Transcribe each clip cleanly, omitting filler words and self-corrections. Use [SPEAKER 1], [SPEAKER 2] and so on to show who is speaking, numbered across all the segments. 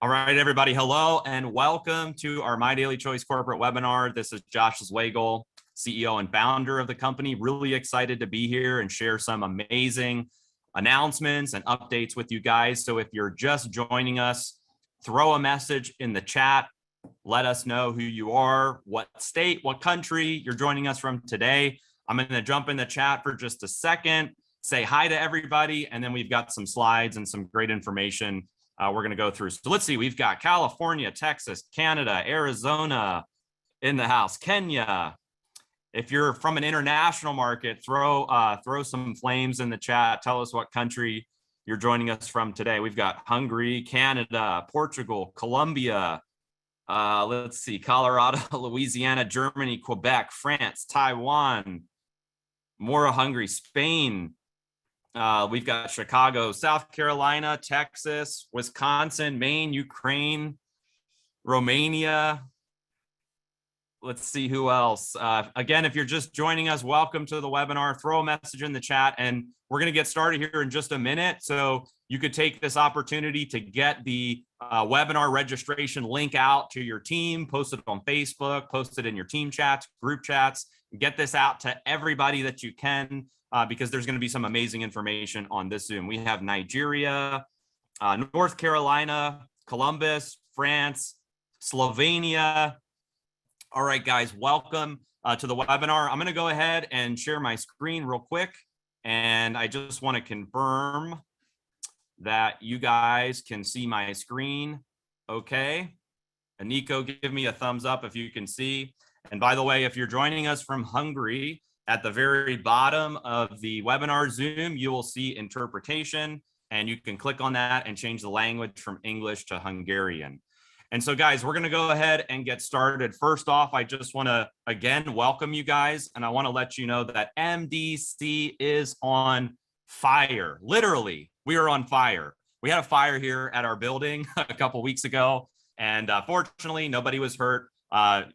[SPEAKER 1] All right, everybody. Hello and welcome to our My Daily Choice corporate webinar. This is Josh Zwagil, CEO and founder of the company. Really excited to be here and share some amazing announcements and updates with you guys. So if you're just joining us, throw a message in the chat. Let us know who you are, what state, what country you're joining us from today. I'm going to jump in the chat for just a second, say hi to everybody, and then we've got some slides and some great information we're going to go through. So let's see, we've got California, Texas, Canada, Arizona in the house, Kenya. If you're from an international market, throw some flames in the chat. Tell us what country you're joining us from today. We've got Hungary, Canada, Portugal, Colombia. Let's see, Colorado, Louisiana, Germany, Quebec, France, Taiwan, more Hungary, Spain. We've got Chicago, South Carolina, Texas, Wisconsin, Maine, Ukraine, Romania. Let's see who else. Again, if you're just joining us, welcome to the webinar. Throw a message in the chat and we're going to get started here in just a minute. So you could take this opportunity to get the webinar registration link out to your team, post it on Facebook, post it in your team chats, group chats, get this out to everybody that you can. Because there's going to be some amazing information on this Zoom. We have Nigeria, North Carolina, Columbus, France, Slovenia. All right, guys, welcome to the webinar. I'm going to go ahead and share my screen real quick. And I just want to confirm that you guys can see my screen. Okay. And Nico, give me a thumbs up if you can see. And by the way, if you're joining us from Hungary, at the very bottom of the webinar Zoom, you will see interpretation, and you can click on that and change the language from English to Hungarian. And so, guys, we're going to go ahead and get started. First off, I just want to, again, welcome you guys, and I want to let you know that MDC is on fire. Literally, we are on fire. We had a fire here at our building a couple weeks ago, and fortunately, nobody was hurt.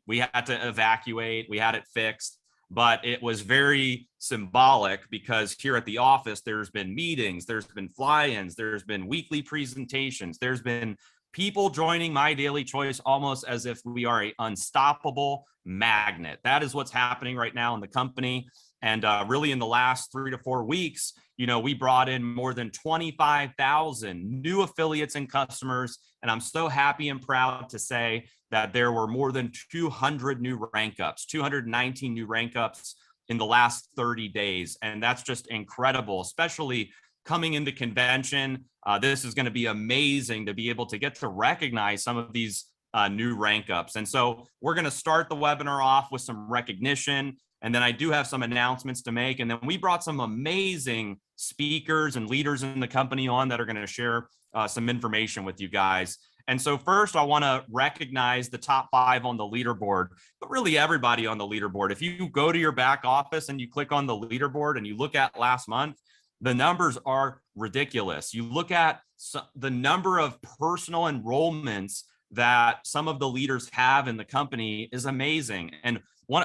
[SPEAKER 1] We had to evacuate. We had it fixed. But it was very symbolic because here at the office, there's been meetings, there's been fly-ins, there's been weekly presentations, there's been people joining My Daily Choice almost as if we are an unstoppable magnet. That is what's happening right now in the company. And really in the last 3 to 4 weeks, you know, we brought in more than 25,000 new affiliates and customers. And I'm so happy and proud to say that there were more than 200 new rank ups, 219 new rank ups in the last 30 days. And that's just incredible, especially coming into convention. This is going to be amazing to be able to get to recognize some of these new rank ups. And so we're going to start the webinar off with some recognition. And then I do have some announcements to make. And then we brought some amazing speakers and leaders in the company on that are going to share some information with you guys. And so first, I want to recognize the top 5 on the leaderboard, but really everybody on the leaderboard. If you go to your back office and you click on the leaderboard and you look at last month, the numbers are ridiculous. You look at the number of personal enrollments that some of the leaders have in the company is amazing. And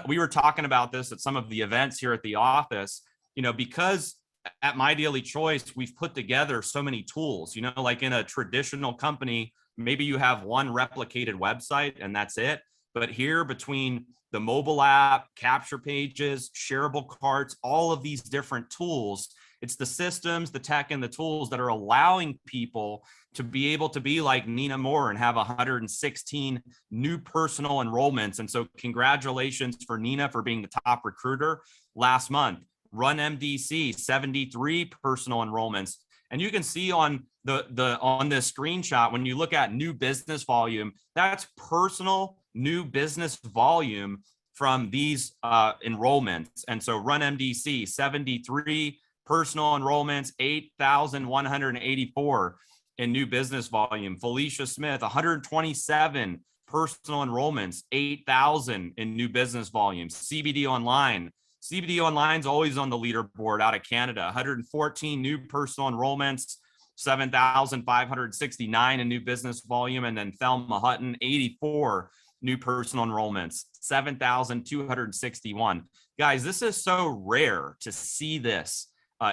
[SPEAKER 1] we were talking about this at some of the events here at the office, you know, because at My Daily Choice, we've put together so many tools, you know, like in a traditional company, maybe you have one replicated website and that's it. But here between the mobile app, capture pages, shareable carts, all of these different tools, it's the systems, the tech, and the tools that are allowing people to be able to be like Nina Moore and have 116 new personal enrollments. And so congratulations for Nina for being the top recruiter last month. Run MDC, 73 personal enrollments. And you can see on on this screenshot, when you look at new business volume, that's personal new business volume from these enrollments. And so Run MDC, 73 personal enrollments, 8,184 in new business volume. Felicia Smith, 127 personal enrollments, 8,000 in new business volume. CBD Online. CBD Online is always on the leaderboard out of Canada. 114 new personal enrollments, 7,569 in new business volume. And then Thelma Hutton, 84 new personal enrollments, 7,261. Guys, this is so rare to see this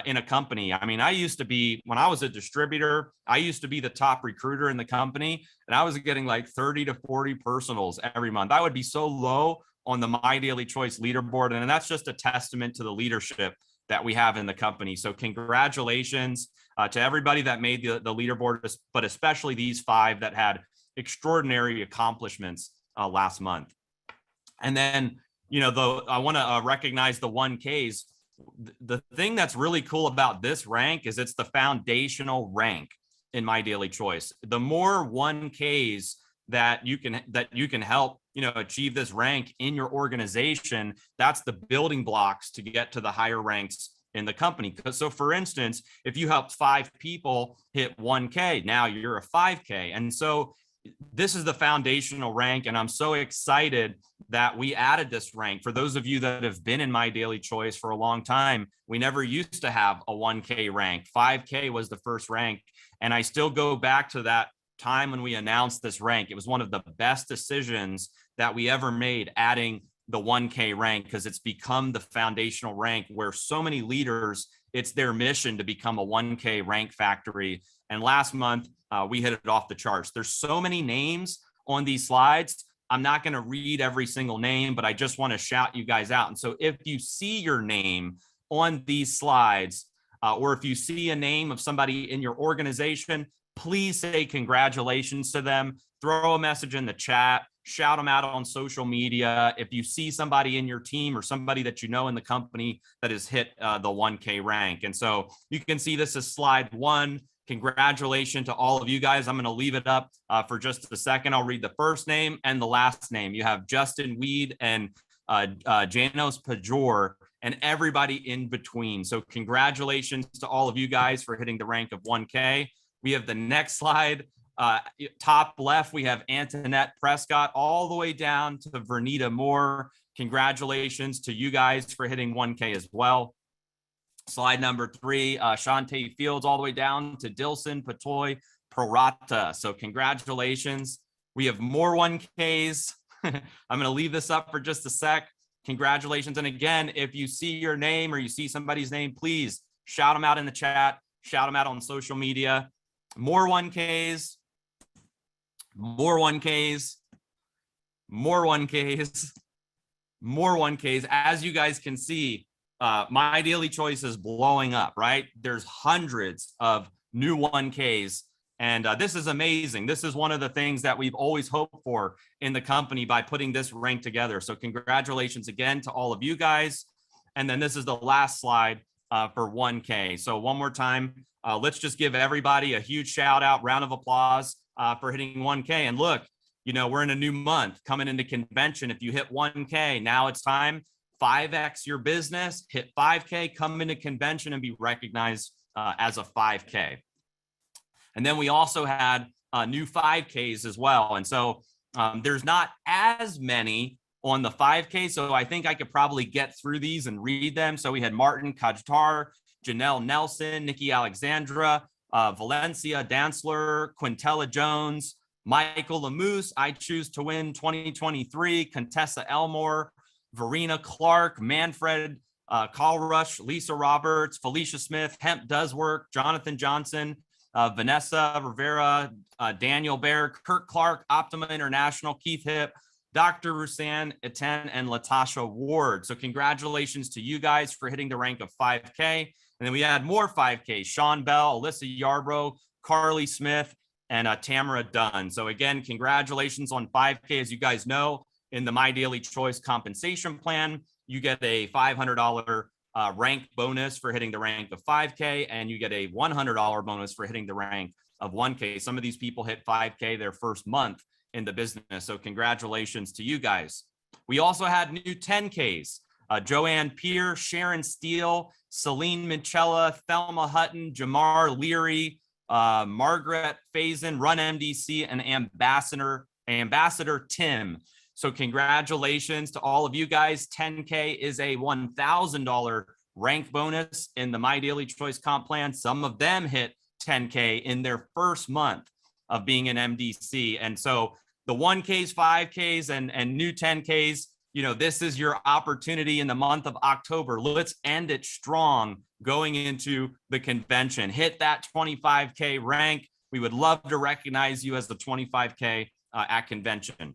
[SPEAKER 1] in a company. I mean, I used to be, when I was a distributor, I used to be the top recruiter in the company, and I was getting like 30 to 40 personals every month. I would be so low on the My Daily Choice leaderboard. And that's just a testament to the leadership that we have in the company. So congratulations to everybody that made the leaderboard, but especially these 5 that had extraordinary accomplishments last month. And then, I want to recognize the 1Ks. The thing that's really cool about this rank is it's the foundational rank in My Daily Choice. The more 1Ks that you can help achieve this rank in your organization, that's the building blocks to get to the higher ranks in the company. So for instance, if you help 5 people hit 1K, now you're a 5K. And so this is the foundational rank, and I'm so excited that we added this rank. For those of you that have been in My Daily Choice for a long time, we never used to have a 1K rank. 5K was the first rank, and I still go back to that time when we announced this rank. It was one of the best decisions that we ever made, adding the 1K rank, because it's become the foundational rank where so many leaders, it's their mission to become a 1K rank factory. And last month, we hit it off the charts. There's so many names on these slides. I'm not going to read every single name, but I just want to shout you guys out. And so if you see your name on these slides, or if you see a name of somebody in your organization, please say congratulations to them. Throw a message in the chat, shout them out on social media. If you see somebody in your team or somebody that you know in the company that has hit the 1K rank. And so you can see this is slide 1. Congratulations to all of you guys. I'm going to leave it up for just a second. I'll read the first name and the last name. You have Justin Weed and Janos Pajor and everybody in between. So congratulations to all of you guys for hitting the rank of 1K. We have the next slide. Top left, we have Antoinette Prescott all the way down to Vernita Moore. Congratulations to you guys for hitting 1K as well. Slide number 3, Shantae Fields all the way down to Dilson Patoy Parata. So congratulations. We have more 1Ks. I'm going to leave this up for just a sec. Congratulations. And again, if you see your name or you see somebody's name, please shout them out in the chat, shout them out on social media. More 1Ks, more 1Ks, more 1Ks, more 1Ks. As you guys can see, My Daily Choice is blowing up, right? There's hundreds of new 1Ks, and this is amazing. This is one of the things that we've always hoped for in the company by putting this rank together. So congratulations again to all of you guys. And then this is the last slide for 1K. So one more time, let's just give everybody a huge shout out, round of applause for hitting 1K. And look, we're in a new month coming into convention. If you hit 1K, now it's time 5X your business, hit 5K, come into convention and be recognized as a 5K. And then we also had new 5Ks as well. And so there's not as many on the 5K. So I think I could probably get through these and read them. So we had Martin Kajtar, Janelle Nelson, Nikki Alexandra, Valencia Dantzler, Quintella Jones, Michael Lamoose, I Choose to Win 2023, Contessa Elmore, Verena Clark, Manfred Callrush, Lisa Roberts, Felicia Smith, Hemp Does Work, Jonathan Johnson, Vanessa Rivera, Daniel Bear, Kurt Clark, Optima International, Keith Hip, Dr. Rusan Eten, and Latasha Ward. So congratulations to you guys for hitting the rank of 5K. And then we had more 5K, Sean Bell, Alyssa Yarbrough, Carly Smith, and Tamara Dunn. So again, congratulations on 5K. As you guys know, in the My Daily Choice compensation plan, you get a $500 rank bonus for hitting the rank of 5K, and you get a $100 bonus for hitting the rank of 1K. Some of these people hit 5K their first month in the business. So congratulations to you guys. We also had new 10Ks. Joanne Peer, Sharon Steele, Celine Minchella, Thelma Hutton, Jamar Leary, Margaret Faison, Run MDC, and Ambassador Tim. So congratulations to all of you guys. 10K is a $1,000 rank bonus in the My Daily Choice comp plan. Some of them hit 10K in their first month of being an MDC. And so the 1Ks, 5Ks, and new 10Ks, this is your opportunity in the month of October. Let's end it strong going into the convention. Hit that 25K rank. We would love to recognize you as the 25K at convention.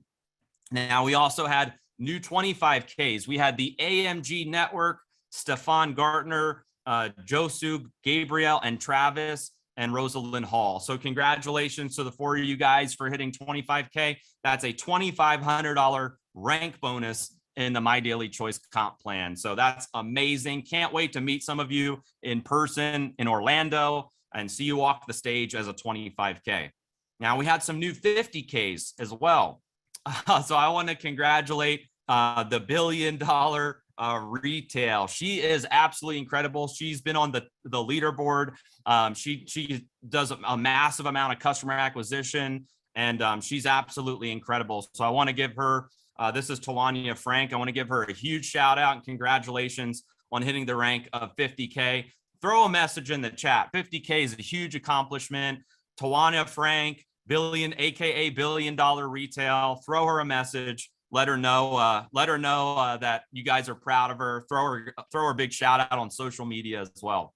[SPEAKER 1] Now, we also had new 25Ks. We had the AMG Network, Stefan Gartner, Josu, Gabriel, and Travis, and Rosalind Hall. So congratulations to the 4 of you guys for hitting 25K. That's a $2,500 rank bonus in the My Daily Choice comp plan. So that's amazing. Can't wait to meet some of you in person in Orlando and see you walk the stage as a 25K. Now, we had some new 50Ks as well. So I want to congratulate the $1 billion retail. She is absolutely incredible. She's been on the leaderboard. She does a massive amount of customer acquisition, and she's absolutely incredible. So I want to give her, this is Tawanya Frank. I want to give her a huge shout out and congratulations on hitting the rank of 50K. Throw a message in the chat. 50K is a huge accomplishment. Tawanya Frank, AKA $1 billion retail. Throw her a message. Let her know that you guys are proud of her. Throw her a big shout out on social media as well.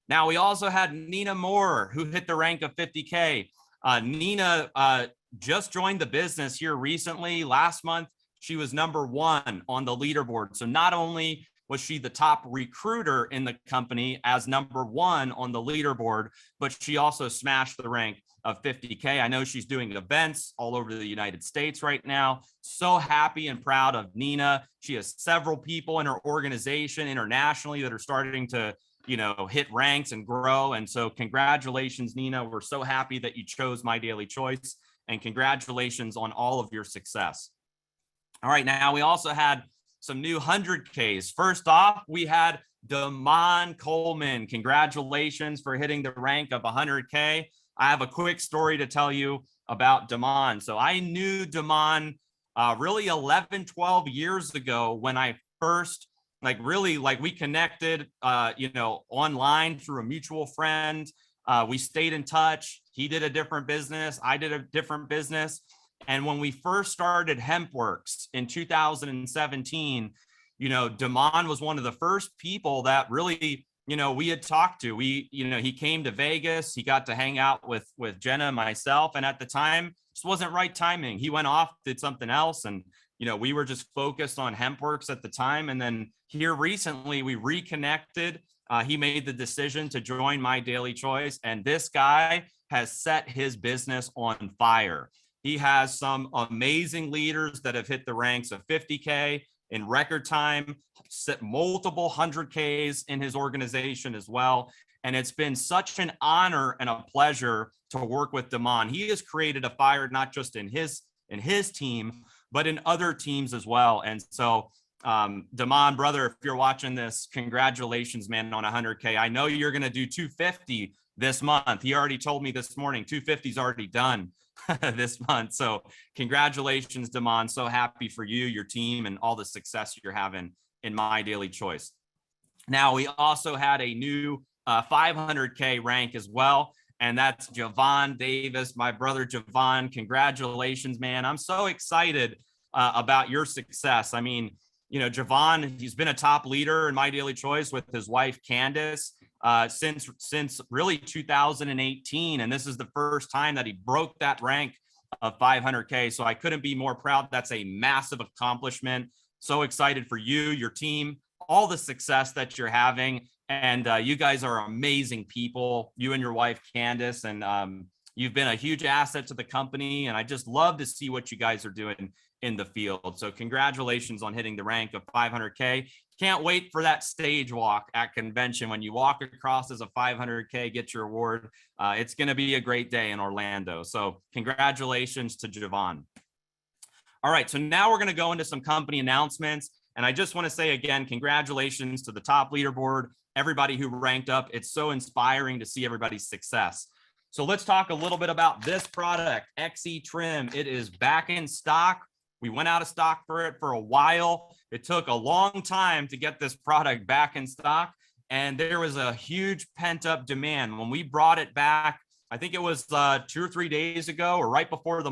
[SPEAKER 1] Now, we also had Nina Moore, who hit the rank of 50K. Nina just joined the business here recently. Last month, she was #1 on the leaderboard. So not only was she the top recruiter in the company as #1 on the leaderboard, but she also smashed the rank of 50K. I know she's doing events all over the United States right now. So happy and proud of Nina. She has several people in her organization internationally that are starting to, hit ranks and grow. And so congratulations, Nina. We're so happy that you chose My Daily Choice, and congratulations on all of your success. All right, now we also had some new 100Ks. First off, we had Damon Coleman. Congratulations for hitting the rank of 100K. I have a quick story to tell you about Damon. So I knew Damon really 11, 12 years ago when I first, we connected, online through a mutual friend. We stayed in touch. He did a different business. I did a different business. And when we first started HempWorks in 2017, Damon was one of the first people that really, we had talked to. He came to Vegas. He got to hang out with Jenna and myself. And at the time, just wasn't right timing. He went off, did something else. And, we were just focused on HempWorks at the time. And then here recently, we reconnected. He made the decision to join My Daily Choice. And this guy has set his business on fire. He has some amazing leaders that have hit the ranks of 50K in record time, set multiple 100Ks in his organization as well. And it's been such an honor and a pleasure to work with Damon. He has created a fire, not just in his team, but in other teams as well. And so, Damon, brother, if you're watching this, congratulations, man, on 100K. I know you're going to do 250 this month. He already told me this morning, 250 is already done this month. So congratulations, Damon. So happy for you, your team, and all the success you're having in My Daily Choice. Now, we also had a new 500K rank as well, and that's Javon Davis, my brother Javon. Congratulations, man. I'm so excited about your success. I mean, Javon, he's been a top leader in My Daily Choice with his wife, Candace, since really 2018. And this is the first time that he broke that rank of 500K. So I couldn't be more proud. That's a massive accomplishment. So excited for you, your team, all the success that you're having. And you guys are amazing people, you and your wife, Candace. And you've been a huge asset to the company. And I just love to see what you guys are doing in the field. So congratulations on hitting the rank of 500K. Can't wait for that stage walk at convention when you walk across as a 500K, get your award. It's going to be a great day in Orlando. So congratulations to Javon. All right, so now we're going to go into some company announcements. And I just want to say again, congratulations to the top leaderboard, everybody who ranked up. It's so inspiring to see everybody's success. So let's talk a little bit about this product, XE Trim. It is back in stock. We went out of stock for it for a while. It took a long time to get this product back in stock, and there was a huge pent-up demand. When we brought it back, I think it was 2 or 3 days ago, or right before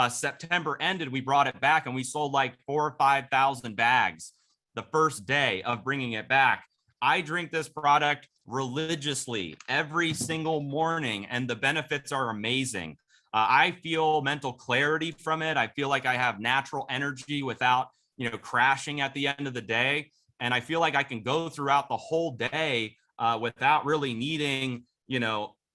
[SPEAKER 1] September ended, we brought it back, and we sold like 4,000 or 5,000 bags the first day of bringing it back. I drink this product religiously every single morning, and the benefits are amazing. I feel mental clarity from it. I feel like I have natural energy without, crashing at the end of the day. And I feel like I can go throughout the whole day without really needing,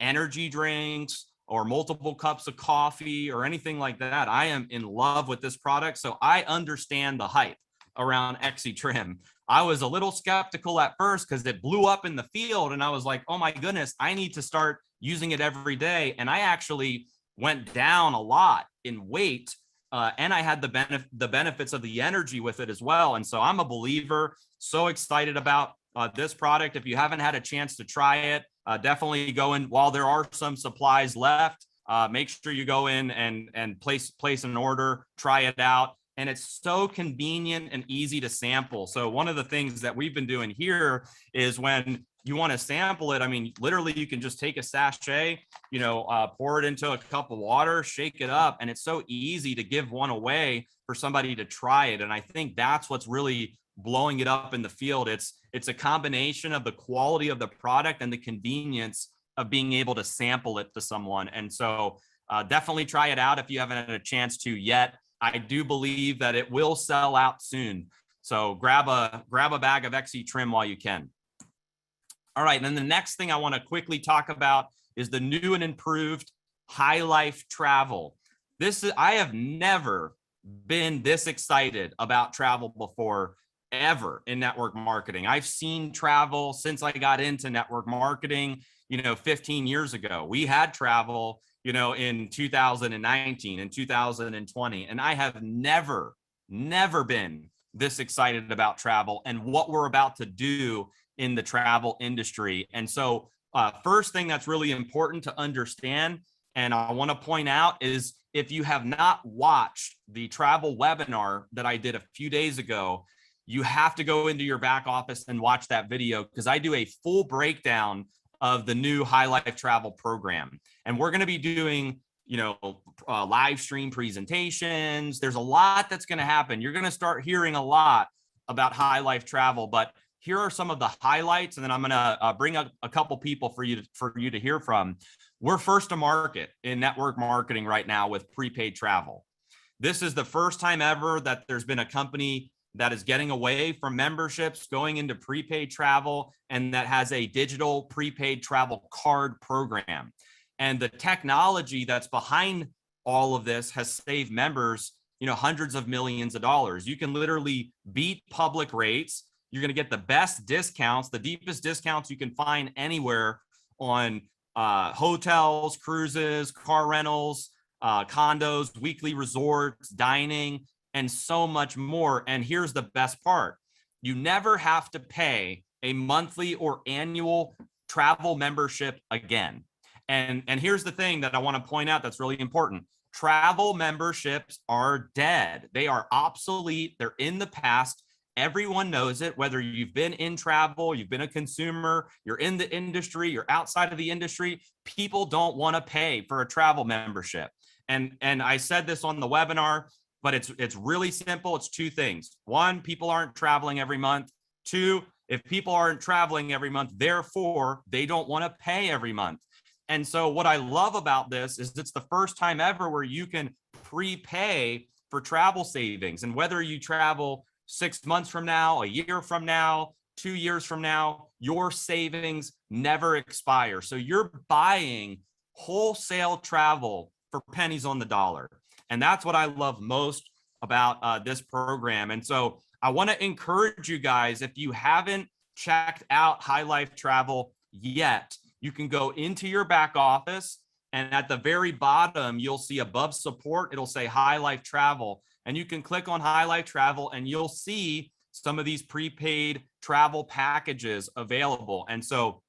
[SPEAKER 1] energy drinks or multiple cups of coffee or anything like that. I am in love with this product. So I understand the hype around XC Trim. I was a little skeptical at first because it blew up in the field, and I was like, oh my goodness, I need to start using it every day. And I actually went down a lot in weight, and I had the benefits of the energy with it as well. And so I'm a believer, so excited about this product. If you haven't had a chance to try it, definitely go in while there are some supplies left. Make sure you go in and place an order, try it out. And it's so convenient and easy to sample. So one of the things that we've been doing here is when you want to sample it, I mean, literally you can just take a sachet, pour it into a cup of water, shake it up, and it's so easy to give one away for somebody to try it. And I think that's what's really blowing it up in the field. It's a combination of the quality of the product and the convenience of being able to sample it to someone. And so definitely try it out if you haven't had a chance to yet. I do believe that it will sell out soon. So grab a bag of XC Trim while you can. All right, and then the next thing I want to quickly talk about is the new and improved High Life Travel. I have never been this excited about travel before, ever, in network marketing. I've seen travel since I got into network marketing, 15 years ago. We had travel, in 2019 and 2020. And I have never been this excited about travel and what we're about to do in the travel industry. And so first thing that's really important to understand, and I want to point out, is if you have not watched the travel webinar that I did a few days ago, you have to go into your back office and watch that video, because I do a full breakdown of the new High Life Travel program. And we're going to be doing, live stream presentations. There's a lot that's going to happen. You're going to start hearing a lot about High Life Travel, but here are some of the highlights. And then I'm going to bring up a couple people for you to hear from. We're first to market in network marketing right now with prepaid travel. This is the first time ever that there's been a company that is getting away from memberships, going into prepaid travel, and that has a digital prepaid travel card program. And the technology that's behind all of this has saved members, hundreds of millions of dollars. You can literally beat public rates. You're going to get the best discounts, the deepest discounts you can find anywhere on hotels, cruises, car rentals, condos, weekly resorts, dining, and so much more. And here's the best part. You never have to pay a monthly or annual travel membership again. And here's the thing that I want to point out that's really important. Travel memberships are dead. They are obsolete. They're in the past. Everyone knows it, whether you've been in travel, you've been a consumer, you're in the industry, you're outside of the industry. People don't want to pay for a travel membership. And I said this on the webinar, but it's really simple. It's two things. One, people aren't traveling every month. Two, if people aren't traveling every month, therefore they don't want to pay every month. And so what I love about this is it's the first time ever where you can prepay for travel savings. And whether you travel 6 months from now, a year from now, 2 years from now, your savings never expire. So you're buying wholesale travel for pennies on the dollar. And that's what I love most about this program. And so I want to encourage you guys, if you haven't checked out High Life Travel yet, you can go into your back office, and at the very bottom, you'll see above support, it'll say High Life Travel. And you can click on High Life Travel and you'll see some of these prepaid travel packages available. And so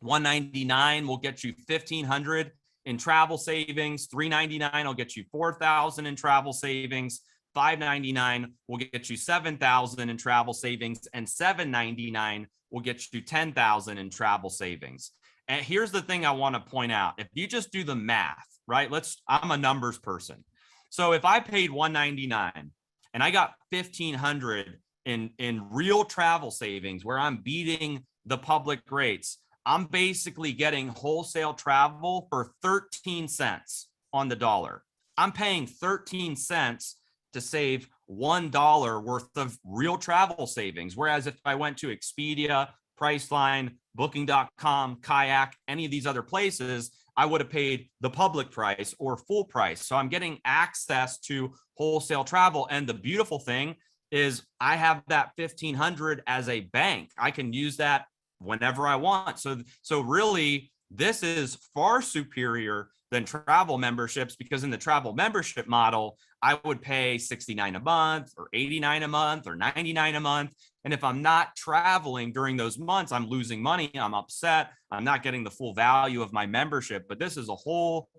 [SPEAKER 1] $199 will get you $1,500 in travel savings. $399 will get you $4,000 in travel savings. $599 will get you $7,000 in travel savings, and $799 will get you $10,000 in travel savings. And here's the thing I want to point out. If you just do the math, right? I'm a numbers person. So if I paid $199 and I got $1,500 in real travel savings where I'm beating the public rates, I'm basically getting wholesale travel for 13 cents on the dollar. I'm paying 13 cents to save $1 worth of real travel savings. Whereas if I went to Expedia, Priceline, Booking.com, Kayak, any of these other places, I would have paid the public price or full price. So I'm getting access to wholesale travel. And the beautiful thing is I have that 1,500 as a bank. I can use that whenever I want. So really, this is far superior than travel memberships, because in the travel membership model, I would pay $69 a month or $89 a month or $99 a month. And if I'm not traveling during those months, I'm losing money. I'm upset. I'm not getting the full value of my membership. But this is a whole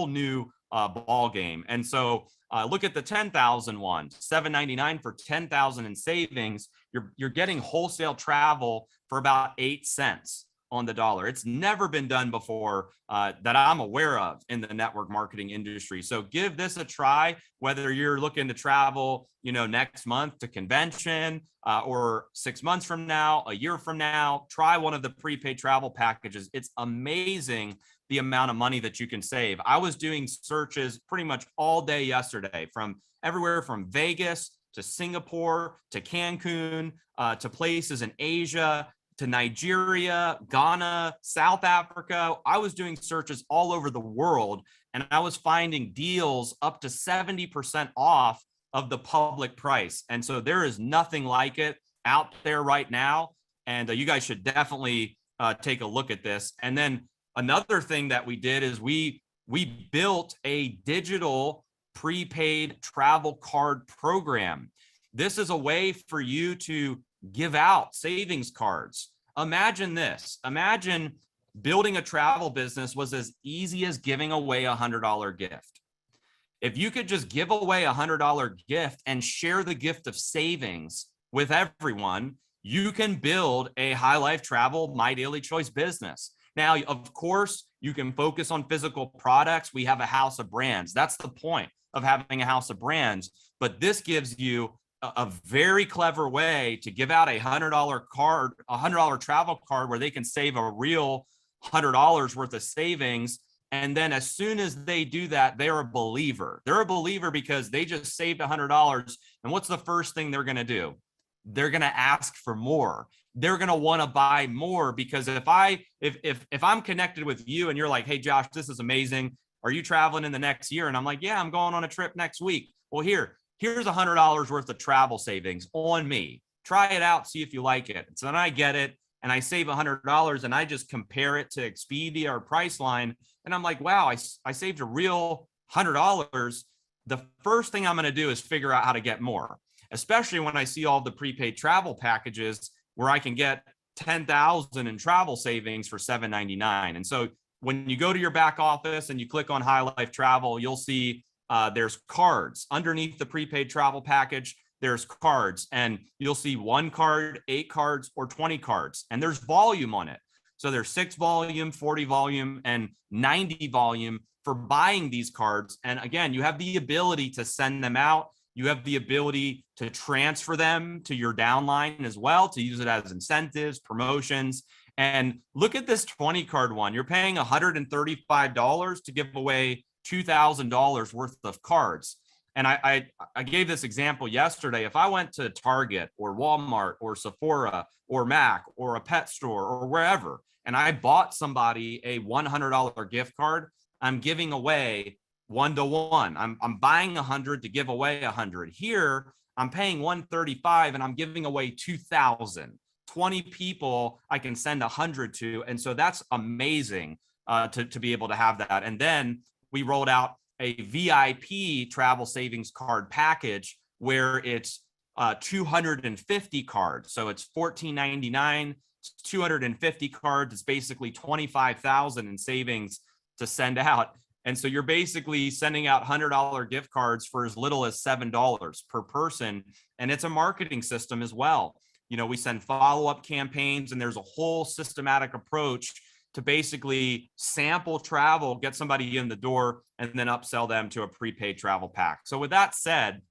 [SPEAKER 1] new ball game. And so look at the 10,000 one, $799 for 10,000 in savings. You're getting wholesale travel for about 8 cents on the dollar. It's never been done before that I'm aware of in the network marketing industry. So give this a try, whether you're looking to travel, next month to convention or 6 months from now, a year from now. Try one of the prepaid travel packages. It's amazing the amount of money that you can save. I was doing searches pretty much all day yesterday, from everywhere from Vegas to Singapore to Cancun to places in Asia to Nigeria, Ghana, South Africa. I was doing searches all over the world, and I was finding deals up to 70% off of the public price. And so there is nothing like it out there right now. And you guys should definitely take a look at this. And then another thing that we did is we built a digital prepaid travel card program. This is a way for you to give out savings cards. Imagine this. Imagine building a travel business was as easy as giving away a $100 gift. If you could just give away a $100 gift and share the gift of savings with everyone, you can build a High Life Travel My Daily Choice business. Now, of course, you can focus on physical products. We have a house of brands. That's the point of having a house of brands. But this gives you a very clever way to give out a $100 card, a $100 travel card where they can save a real $100 worth of savings. And then as soon as they do that, they're a believer. They're a believer because they just saved $100. And what's the first thing they're going to do? They're going to ask for more. They're going to want to buy more, because if I'm connected with you and you're like, hey, Josh, this is amazing. Are you traveling in the next year? And I'm like, yeah, I'm going on a trip next week. Well, here's $100 worth of travel savings on me. Try it out, see if you like it. So then I get it and I save $100 and I just compare it to Expedia or Priceline. And I'm like, wow, I saved a real $100. The first thing I'm going to do is figure out how to get more, especially when I see all the prepaid travel packages where I can get 10,000 in travel savings for $799. And so when you go to your back office and you click on High Life Travel, you'll see there's cards underneath the prepaid travel package. There's cards, and you'll see 1 card, 8 cards, or 20 cards, and there's volume on it. So there's 6 volume, 40 volume, and 90 volume for buying these cards. And again, you have the ability to send them out. You have the ability to transfer them to your downline as well, to use it as incentives, promotions. And look at this 20 card one. You're paying $135 to give away $2,000 worth of cards. And I gave this example yesterday. If I went to Target or Walmart or Sephora or Mac or a pet store or wherever, and I bought somebody a $100 gift card, I'm giving away 1-to-1. I'm buying 100 to give away 100. Here, I'm paying $135 and I'm giving away 2,000. 20 people I can send 100 to. And so that's amazing to be able to have that. And then we rolled out a VIP travel savings card package where it's 250 cards. So it's $14.99, 250 cards. It's basically 25,000 in savings to send out. And so you're basically sending out $100 gift cards for as little as $7 per person. And it's a marketing system as well. We send follow-up campaigns, and there's a whole systematic approach to basically sample travel, get somebody in the door, and then upsell them to a prepaid travel pack. So with that said,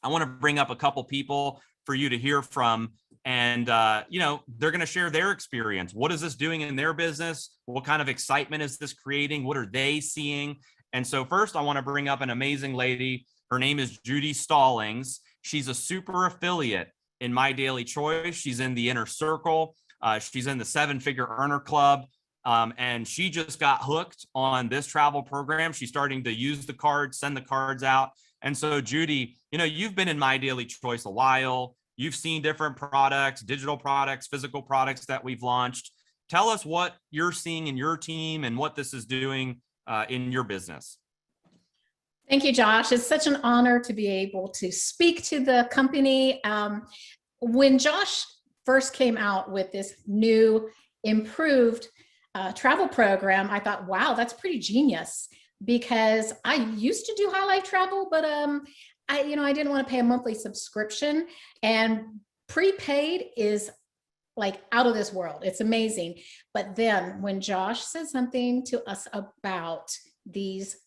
[SPEAKER 1] I want to bring up a couple people for you to hear from. And, they're going to share their experience. What is this doing in their business? What kind of excitement is this creating? What are they seeing? And so first, I want to bring up an amazing lady. Her name is Judy Stallings. She's a super affiliate in My Daily Choice. She's in the inner circle. She's in the 7-figure earner club. And she just got hooked on this travel program. She's starting to use the cards, send the cards out. And so, Judy, you've been in My Daily Choice a while. You've seen different products, digital products, physical products that we've launched. Tell us what you're seeing in your team and what this is doing in your business.
[SPEAKER 2] Thank you, Josh. It's such an honor to be able to speak to the company. When Josh first came out with this new, improved travel program, I thought, wow, that's pretty genius, because I used to do high life travel, but I didn't want to pay a monthly subscription, and prepaid is like out of this world. It's amazing. But then when Josh said something to us about these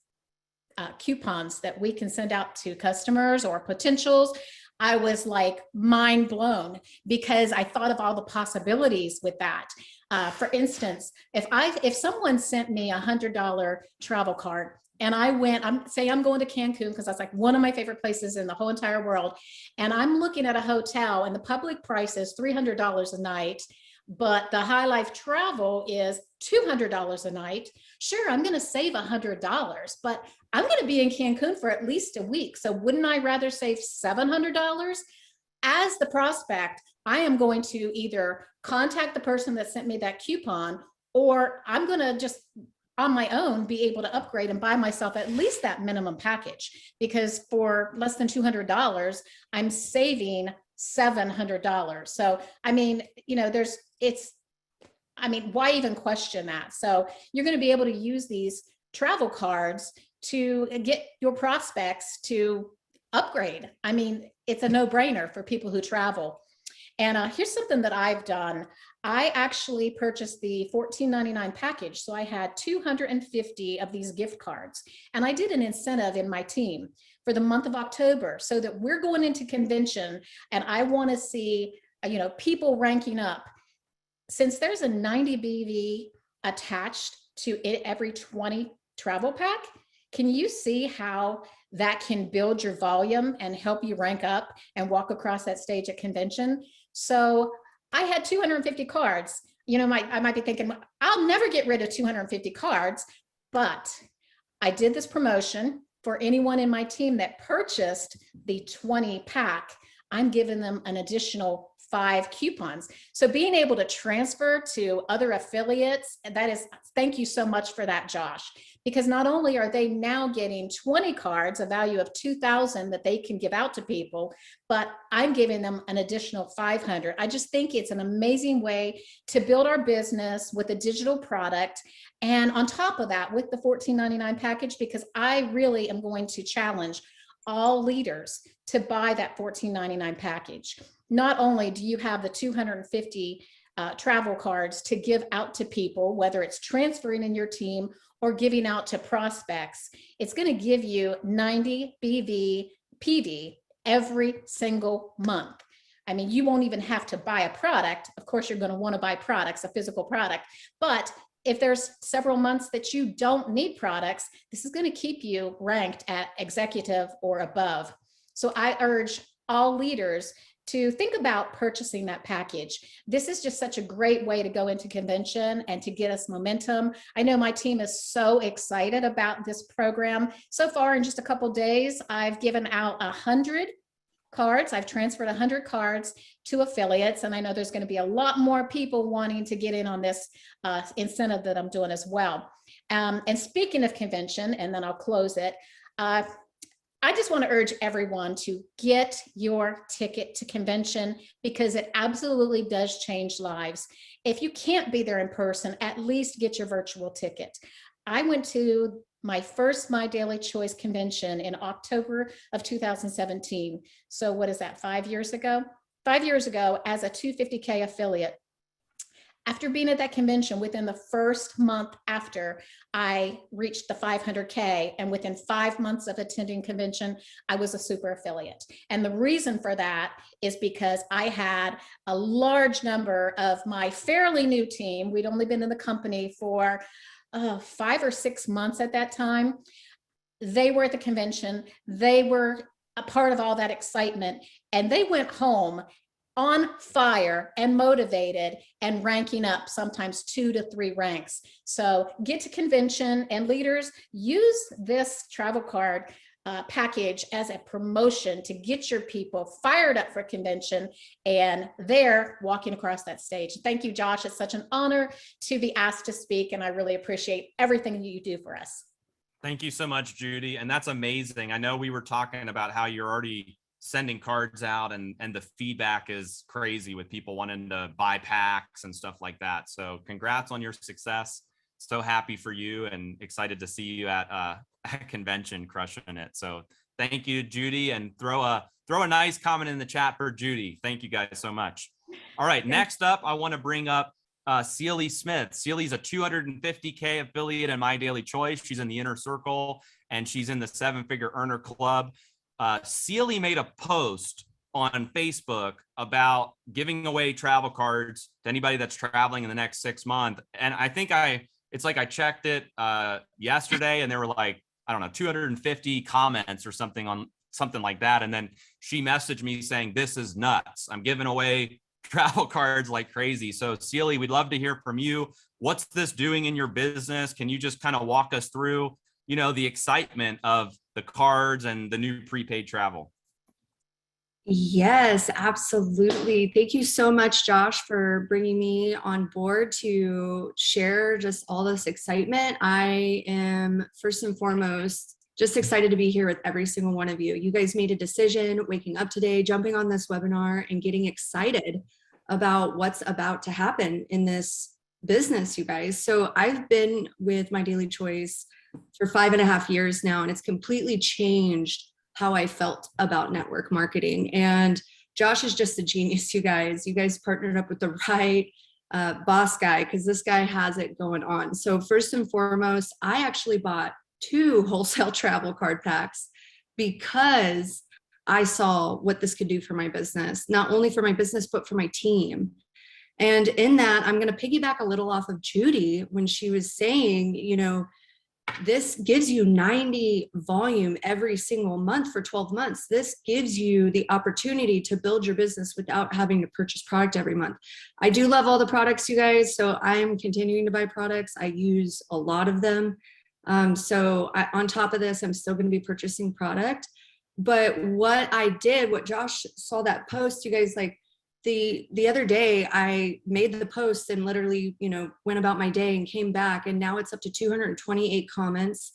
[SPEAKER 2] coupons that we can send out to customers or potentials, I was like mind blown, because I thought of all the possibilities with that. For instance, if someone sent me $100 travel card, and I'm going to Cancun, because that's like one of my favorite places in the whole entire world, and I'm looking at a hotel and the public price is $300 a night, but the high life travel is $200 a night. Sure, I'm going to save $100, but I'm going to be in Cancun for at least a week. So wouldn't I rather save $700? As the prospect, I am going to either contact the person that sent me that coupon, or I'm going to just on my own be able to upgrade and buy myself at least that minimum package, because for less than $200, I'm saving $700. So, why even question that? So you're going to be able to use these travel cards to get your prospects to upgrade. It's a no-brainer for people who travel. And here's something that I've done. I actually purchased the $14.99 package. So I had 250 of these gift cards, and I did an incentive in my team for the month of October, so that we're going into convention and I want to see, people ranking up. Since there's a 90 BV attached to every 20 travel pack, can you see how that can build your volume and help you rank up and walk across that stage at convention? So I had 250 cards. I might be thinking, I'll never get rid of 250 cards, but I did this promotion for anyone in my team that purchased the 20 pack. I'm giving them an additional 5 coupons. So being able to transfer to other affiliates, thank you so much for that, Josh, because not only are they now getting 20 cards, a value of $2,000 that they can give out to people, but I'm giving them an additional 500. I just think it's an amazing way to build our business with a digital product. And on top of that, with the $14.99 package, because I really am going to challenge all leaders to buy that $14.99 package. Not only do you have the 250 travel cards to give out to people, whether it's transferring in your team or giving out to prospects, it's going to give you 90 BV PV every single month. You won't even have to buy a product. Of course, you're going to want to buy products, a physical product, but if there's several months that you don't need products, this is going to keep you ranked at executive or above. So I urge all leaders to think about purchasing that package. This is just such a great way to go into convention and to get us momentum. I know my team is so excited about this program. So far, in just a couple days, I've given out 100 cards. I've transferred 100 cards to affiliates, and I know there's going to be a lot more people wanting to get in on this incentive that I'm doing as well. And speaking of convention, and then I'll close it, I just want to urge everyone to get your ticket to convention, because it absolutely does change lives. If you can't be there in person, at least get your virtual ticket. I went to my first My Daily Choice convention in October of 2017. So what is that, 5 years ago? 5 years ago, as a 250K affiliate. After being at that convention, within the first month after, I reached the 500K, and within 5 months of attending convention, I was a super affiliate. And the reason for that is because I had a large number of my fairly new team. We'd only been in the company for 5 or 6 months at that time. They were at the convention. They were a part of all that excitement, and they went home on fire and motivated and ranking up sometimes 2 to 3 ranks. So get to convention, and leaders, use this travel card package as a promotion to get your people fired up for convention, and they're walking across that stage. Thank you, Josh. It's such an honor to be asked to speak, and I really appreciate everything you do for us.
[SPEAKER 1] Thank you so much, Judy. And that's amazing. I know we were talking about how you're already sending cards out, and the feedback is crazy with people wanting to buy packs and stuff like that. So congrats on your success. So happy for you and excited to see you at a convention crushing it. So thank you, Judy, and throw a nice comment in the chat for Judy. Thank you guys so much. All right, next up, I want to bring up Celie Smith. Celie's a 250K affiliate in My Daily Choice. She's in the inner circle, and she's in the 7-figure earner club. Celie made a post on Facebook about giving away travel cards to anybody that's traveling in the next 6 months. And I think it's like I checked it yesterday, and there were like, I don't know, 250 comments or something like that. And then she messaged me saying, "This is nuts. I'm giving away travel cards like crazy." So Celie, we'd love to hear from you. What's this doing in your business? Can you just kind of walk us through, the excitement of the cards and the new prepaid travel?
[SPEAKER 3] Yes, absolutely. Thank you so much, Josh, for bringing me on board to share just all this excitement. I am first and foremost just excited to be here with every single one of you. You guys made a decision waking up today, jumping on this webinar, and getting excited about what's about to happen in this business, you guys. So I've been with My Daily Choice for 5.5 years now, and it's completely changed how I felt about network marketing. And Josh is just a genius, you guys. You guys partnered up with the right boss guy, because this guy has it going on. So first and foremost, I actually bought 2 wholesale travel card packs because I saw what this could do for my business, not only for my business, but for my team. And in that, I'm going to piggyback a little off of Judy when she was saying, this gives you 90 volume every single month for 12 months. This gives you the opportunity to build your business without having to purchase product every month. I do love all the products, you guys. So I'm continuing to buy products. I use a lot of them. On top of this, I'm still going to be purchasing product. But what Josh saw that post, you guys, like the other day, I made the post and literally, went about my day and came back, and now it's up to 228 comments.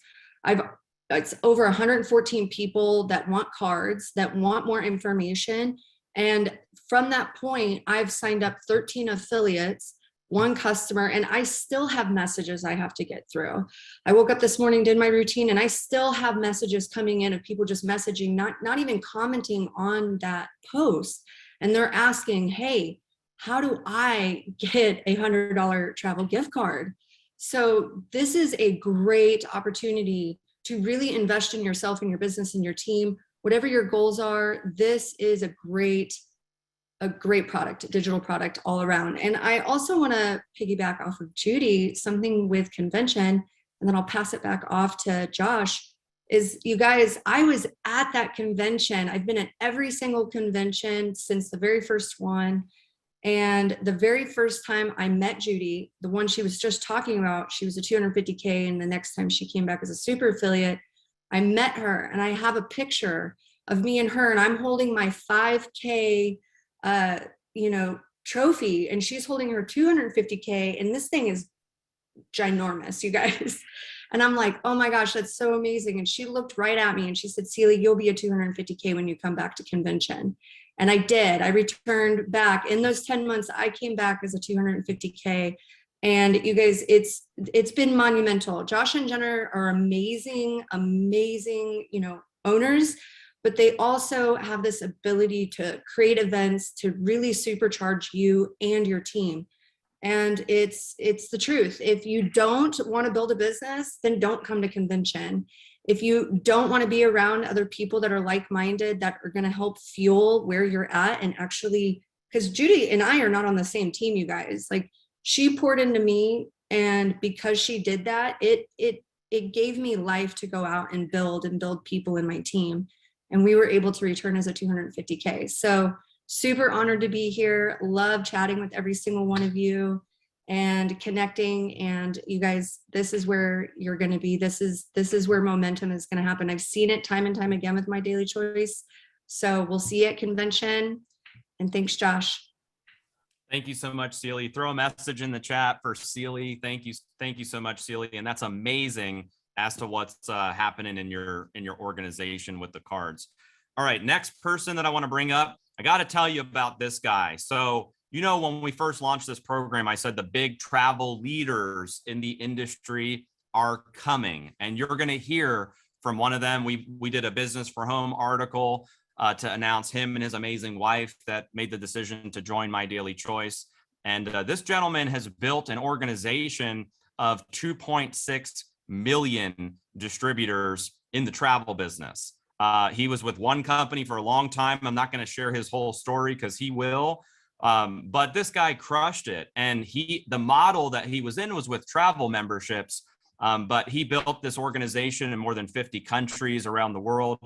[SPEAKER 3] It's over 114 people that want cards, that want more information. And from that point, I've signed up 13 affiliates, 1 customer, and I still have messages I have to get through. I woke up this morning, did my routine, and I still have messages coming in of people just messaging, not even commenting on that post. And they're asking, "Hey, how do I get a $100 travel gift card?" So this is a great opportunity to really invest in yourself and your business and your team. Whatever your goals are, this is a great product, a digital product all around. And I also want to piggyback off of Judy, something with convention, and then I'll pass it back off to Josh. Is, you guys, I was at that convention. I've been at every single convention since the very first one. And the very first time I met Judy, the one she was just talking about, she was a 250K. And the next time she came back as a super affiliate, I met her, and I have a picture of me and her, and I'm holding my 5K, trophy, and she's holding her 250K. And this thing is ginormous, you guys. And I'm like, "Oh my gosh, that's so amazing." And she looked right at me and she said, "Celie, you'll be a 250K when you come back to convention." And I did. I returned back. In those 10 months, I came back as a 250K. And you guys, it's been monumental. Josh and Jenna are amazing, owners, but they also have this ability to create events to really supercharge you and your team. And it's the truth. If you don't want to build a business, then don't come to convention. If you don't want to be around other people that are like-minded, that are going to help fuel where you're at, and actually, because Judy and I are not on the same team, you guys, like, she poured into me, and because she did that, it gave me life to go out and build people in my team. And we were able to return as a 250K. So super honored to be here. Love chatting with every single one of you and connecting. And you guys, this is where you're going to be. This is where momentum is going to happen. I've seen it time and time again with My Daily Choice. So we'll see you at convention. And thanks, Josh.
[SPEAKER 1] Thank you so much, Celie. Throw a message in the chat for Celie. Thank you so much, Celie. And that's amazing as to what's happening in your organization with the cards. All right, next person that I want to bring up, I got to tell you about this guy. So, when we first launched this program, I said the big travel leaders in the industry are coming, and you're going to hear from one of them. We did a Business for Home article to announce him and his amazing wife that made the decision to join My Daily Choice. And this gentleman has built an organization of 2.6 million distributors in the travel business. He was with one company for a long time. I'm not going to share his whole story because he will. But this guy crushed it. And the model that he was in was with travel memberships. But he built this organization in more than 50 countries around the world.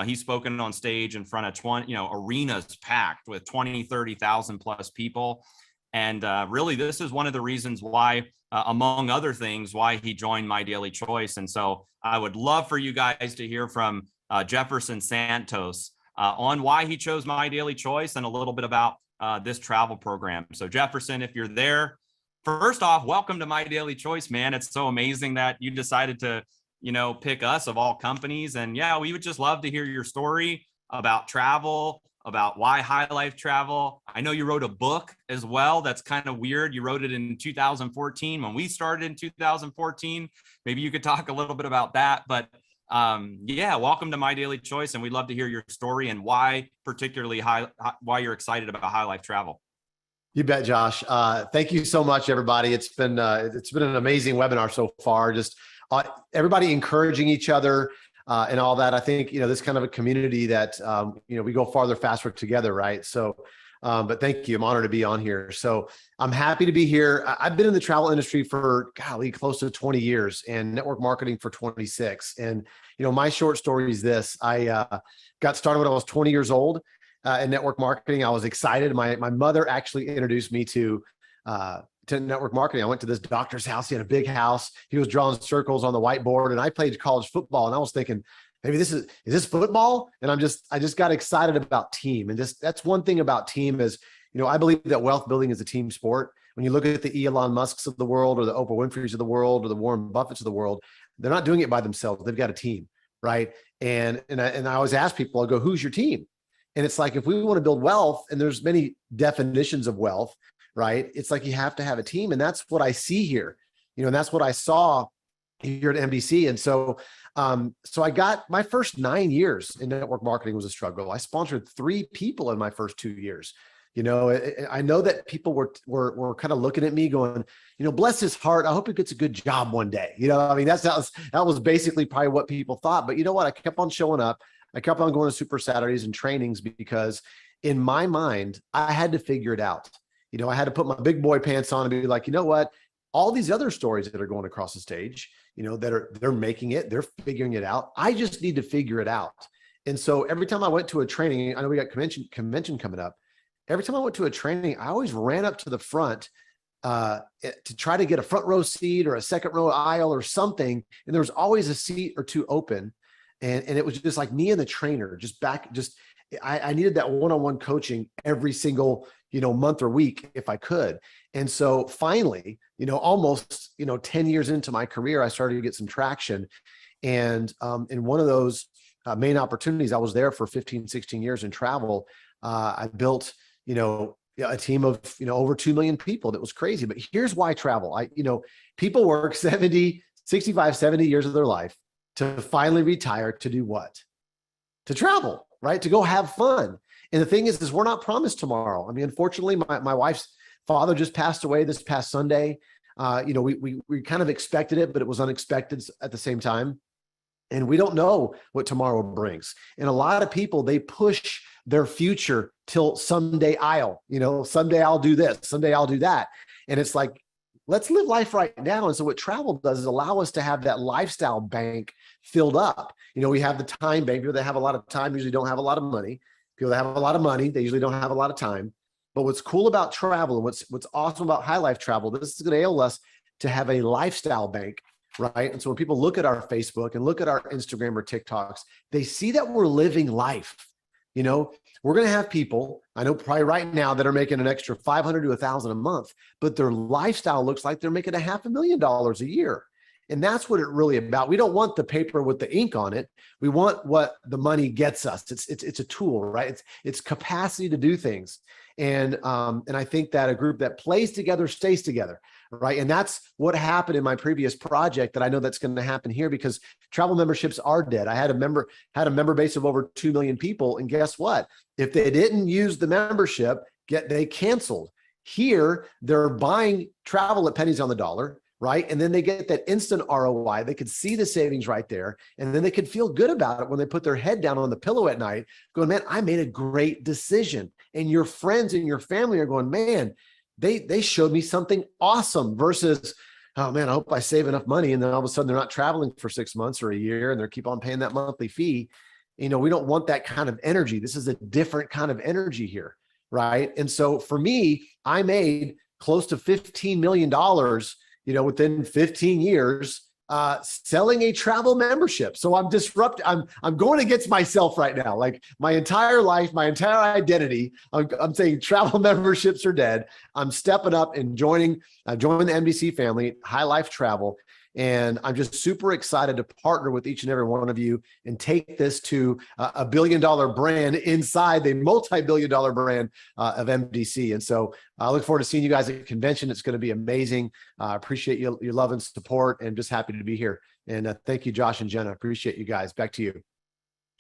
[SPEAKER 1] He's spoken on stage in front of 20, arenas packed with 20, 30,000 plus people. And really, this is one of the reasons why, among other things, why he joined My Daily Choice. And so I would love for you guys to hear from Jefferson Santos on why he chose My Daily Choice and a little bit about this travel program. So Jefferson, if you're there, first off, welcome to My Daily Choice, man. It's so amazing that you decided to, pick us of all companies. And yeah, we would just love to hear your story about travel, about why High Life Travel. I know you wrote a book as well. That's kind of weird. You wrote it in 2014 when we started in 2014. Maybe you could talk a little bit about that. But yeah, welcome to My Daily Choice. And we'd love to hear your story and why particularly why you're excited about High Life Travel.
[SPEAKER 4] You bet, Josh. Thank you so much, everybody. It's been an amazing webinar so far. Just everybody encouraging each other and all that. I think this kind of a community that we go farther, faster together, right? So, but thank you. I'm honored to be on here. So I'm happy to be here. I've been in the travel industry for close to 20 years and network marketing for 26. And my short story is this: I got started when I was 20 years old. In network marketing. I was excited. My mother actually introduced me to network marketing. I went to this doctor's house. He had a big house. He was drawing circles on the whiteboard, and I played college football. And I was thinking, maybe is this football? And I just got excited about team. And that's one thing about team is, I believe that wealth building is a team sport. When you look at the Elon Musks of the world, or the Oprah Winfrey's of the world, or the Warren Buffett's of the world, they're not doing it by themselves. They've got a team, right? And I always ask people, I go, who's your team? And it's like, if we want to build wealth, and there's many definitions of wealth, right? It's like, you have to have a team. And that's what I see here, and that's what I saw here at MDC. And so, so I got my first 9 years in network marketing was a struggle. I sponsored 3 people in my first 2 years. I know that people were kind of looking at me going, bless his heart, I hope he gets a good job one day. That was basically probably what people thought. But you know what? I kept on showing up. I kept on going to Super Saturdays and trainings because in my mind, I had to figure it out. I had to put my big boy pants on and be like, what? All these other stories that are going across the stage, they're making it, they're figuring it out. I just need to figure it out. And so every time I went to a training, I know we got convention coming up. Every time I went to a training, I always ran up to the front to try to get a front row seat or a second row aisle or something. And there was always a seat or two open. And it was just like me and the trainer I needed that one-on-one coaching every single, month or week if I could. And so finally, almost, 10 years into my career, I started to get some traction. And in one of those main opportunities, I was there for 15, 16 years in travel. I built, a team of, over 2 million people. That was crazy. But here's why travel. People work 65, 70 years of their life to finally retire to do what? To travel, right? To go have fun. And the thing is we're not promised tomorrow. I mean, unfortunately, my wife's father just passed away this past Sunday. We kind of expected it, but it was unexpected at the same time. And we don't know what tomorrow brings. And a lot of people, they push their future till someday someday I'll do this, someday I'll do that. And it's like, let's live life right now. And so what travel does is allow us to have that lifestyle bank filled up. We have the time bank. People that have a lot of time usually don't have a lot of money. People that have a lot of money, they usually don't have a lot of time. But what's cool about travel and what's awesome about high life travel, this is going to enable us to have a lifestyle bank, right? And so when people look at our Facebook and look at our Instagram or TikToks, they see that we're living life. We're going to have people, I know probably right now, that are making an extra $500 to $1,000 a month, but their lifestyle looks like they're making $500,000 a year. And that's what it's really about. We don't want the paper with the ink on it. We want what the money gets us. It's a tool, right? It's capacity to do things. And I think that a group that plays together stays together, right? And that's what happened in my previous project that I know that's going to happen here, because travel memberships are dead. I had a member base of over 2 million people. And guess what? If they didn't use the membership, they canceled. Here, they're buying travel at pennies on the dollar, right? And then they get that instant ROI. They could see the savings right there. And then they could feel good about it when they put their head down on the pillow at night going, man, I made a great decision. And your friends and your family are going, man, they showed me something awesome, versus, oh man, I hope I save enough money. And then all of a sudden they're not traveling for 6 months or a year and they keep on paying that monthly fee. We don't want that kind of energy. This is a different kind of energy here, right? And so for me, I made close to $15 million within 15 years, selling a travel membership. So I'm going against myself right now. Like my entire life, my entire identity, I'm saying travel memberships are dead. I'm stepping up and joining the MDC family, High Life Travel. And I'm just super excited to partner with each and every one of you and take this to a $1 billion brand inside the multi-billion-dollar brand of MDC. And so I look forward to seeing you guys at the convention. It's going to be amazing. I appreciate your love and support, and just happy to be here. And thank you, Josh and Jenna. Appreciate you guys. Back to you.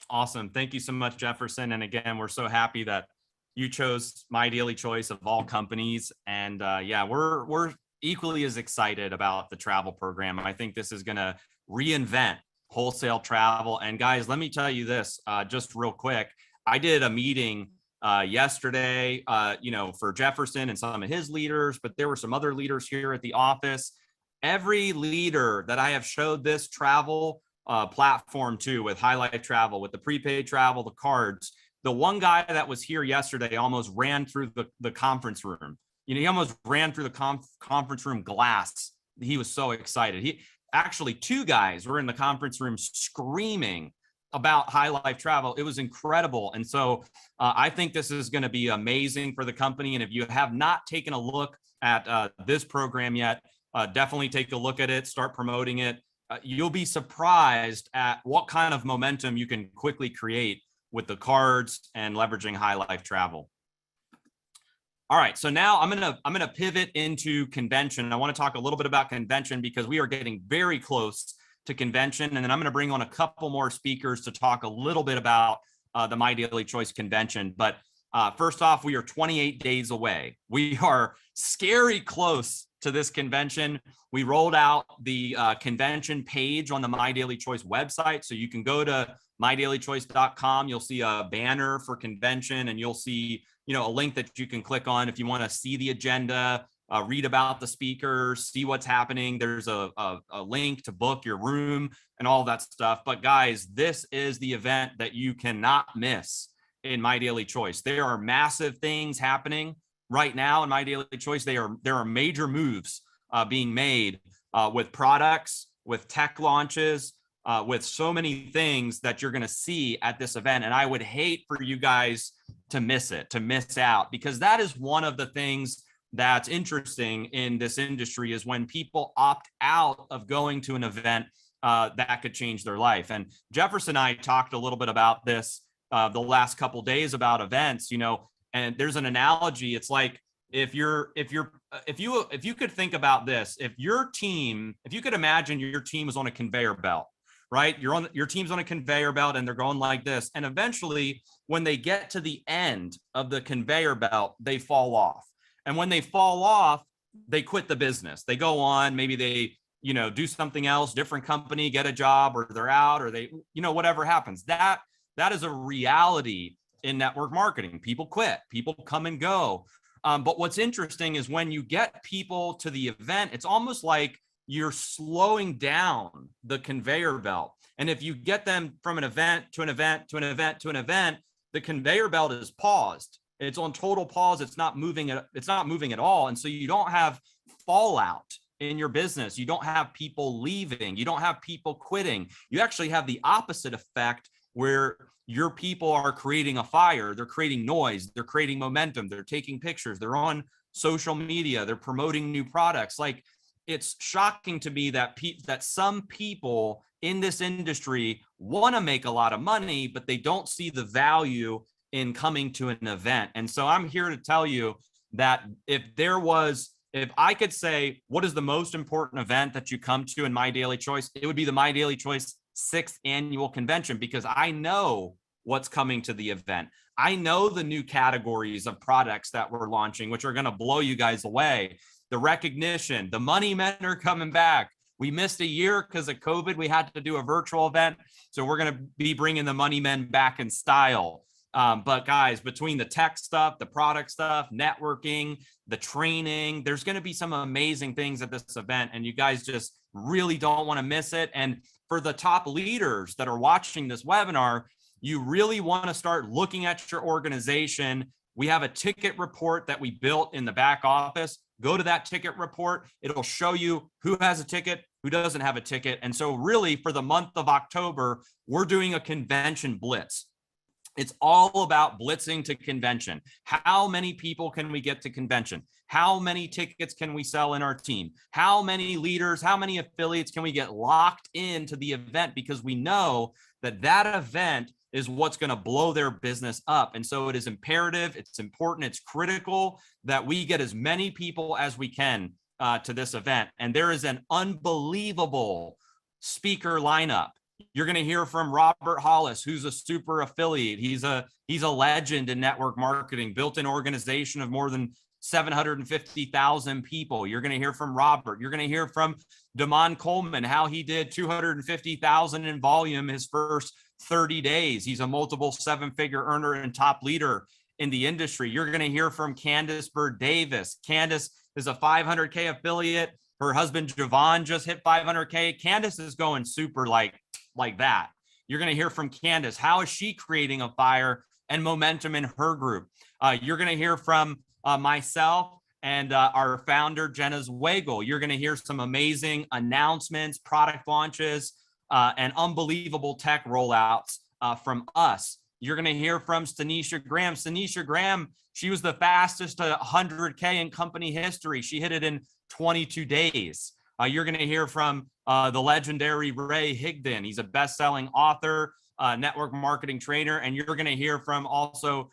[SPEAKER 1] Awesome. Thank you so much, Jefferson. And again, we're so happy that you chose My Daily Choice of all companies. And we're equally as excited about the travel program. I think this is going to reinvent wholesale travel. And guys, let me tell you this, just real quick. I did a meeting yesterday, for Jefferson and some of his leaders, but there were some other leaders here at the office. Every leader that I have showed this travel platform to, with High Life Travel, with the prepaid travel, the cards, the one guy that was here yesterday almost ran through the conference room. He almost ran through the conference room glass. He was so excited. Actually, 2 guys were in the conference room screaming about High Life Travel. It was incredible. And so I think this is going to be amazing for the company. And if you have not taken a look at this program yet, definitely take a look at it, start promoting it. You'll be surprised at what kind of momentum you can quickly create with the cards and leveraging High Life Travel. All right, so now I'm gonna pivot into convention. I want to talk a little bit about convention because we are getting very close to convention, and then I'm going to bring on a couple more speakers to talk a little bit about the My Daily Choice convention. But first off, we are 28 days away. We are scary close to this convention. We rolled out the convention page on the My Daily Choice website, so you can go to mydailychoice.com. You'll see a banner for convention, and you'll see a link that you can click on if you want to see the agenda, read about the speakers, see what's happening. There's a link to book your room and all that stuff. But guys, this is the event that you cannot miss in My Daily Choice. There are massive things happening right now in My Daily Choice. There are major moves being made with products, with tech launches, with so many things that you're going to see at this event. And I would hate for you guys to miss out, because that is one of the things that's interesting in this industry, is when people opt out of going to an event that could change their life. And Jefferson and I talked a little bit about this the last couple of days about events, and there's an analogy. It's like, if you could think about this, if you could imagine your team is on a conveyor belt, right? Your team's on a conveyor belt and they're going like this. And eventually when they get to the end of the conveyor belt, they fall off. And when they fall off, they quit the business. They go on, maybe they, do something else, different company, get a job, or they're out, or they, whatever happens. That is a reality in network marketing. People quit, people come and go. But what's interesting is when you get people to the event, it's almost like you're slowing down the conveyor belt. And if you get them from an event to an event to an event to an event, the conveyor belt is paused. It's on total pause. It's not moving at all. And so you don't have fallout in your business. You don't have people leaving. You don't have people quitting. You actually have the opposite effect where your people are creating a fire. They're creating noise. They're creating momentum. They're taking pictures. They're on social media. They're promoting new products. Like, it's shocking to me that some people in this industry want to make a lot of money, but they don't see the value in coming to an event. And so I'm here to tell you that if I could say, what is the most important event that you come to in My Daily Choice, it would be the My Daily Choice 6th annual convention, because I know what's coming to the event. I know the new categories of products that we're launching, which are going to blow you guys away. The recognition, the money men are coming back. We missed a year because of COVID. We had to do a virtual event. So we're going to be bringing the money men back in style. But guys, between the tech stuff, the product stuff, networking, the training, there's going to be some amazing things at this event, and you guys just really don't want to miss it. And for the top leaders that are watching this webinar, you really want to start looking at your organization. We have a ticket report that we built in the back office. Go to that ticket report. It'll show you who has a ticket, who doesn't have a ticket. And so really for the month of October, we're doing a convention blitz. It's all about blitzing to convention. How many people can we get to convention? How many tickets can we sell in our team? How many leaders, how many affiliates can we get locked into the event? Because we know that that event is what's going to blow their business up. And so it is imperative, it's important, it's critical that we get as many people as we can to this event. And there is an unbelievable speaker lineup. You're going to hear from Robert Hollis, who's a super affiliate. He's a legend in network marketing, built an organization of more than 750,000 people. You're going to hear from Robert. You're going to hear from Damon Coleman, how he did 250,000 in volume his first 30 days. He's a multiple 7-figure earner and top leader in the industry. You're going to hear from Candace Bird Davis. Candace is a 500K affiliate. Her husband, Javon, just hit 500K. Candace is going super like that. You're going to hear from Candace. How is she creating a fire and momentum in her group? You're going to hear from myself and our founder, Jenna Zwagil. You're going to hear some amazing announcements, product launches, and unbelievable tech rollouts from us. You're going to hear from Stanisha Graham. Stanisha Graham, she was the fastest 100K in company history. She hit it in 22 days. You're going to hear from the legendary Ray Higdon. He's a best-selling author, network marketing trainer. And you're going to hear from also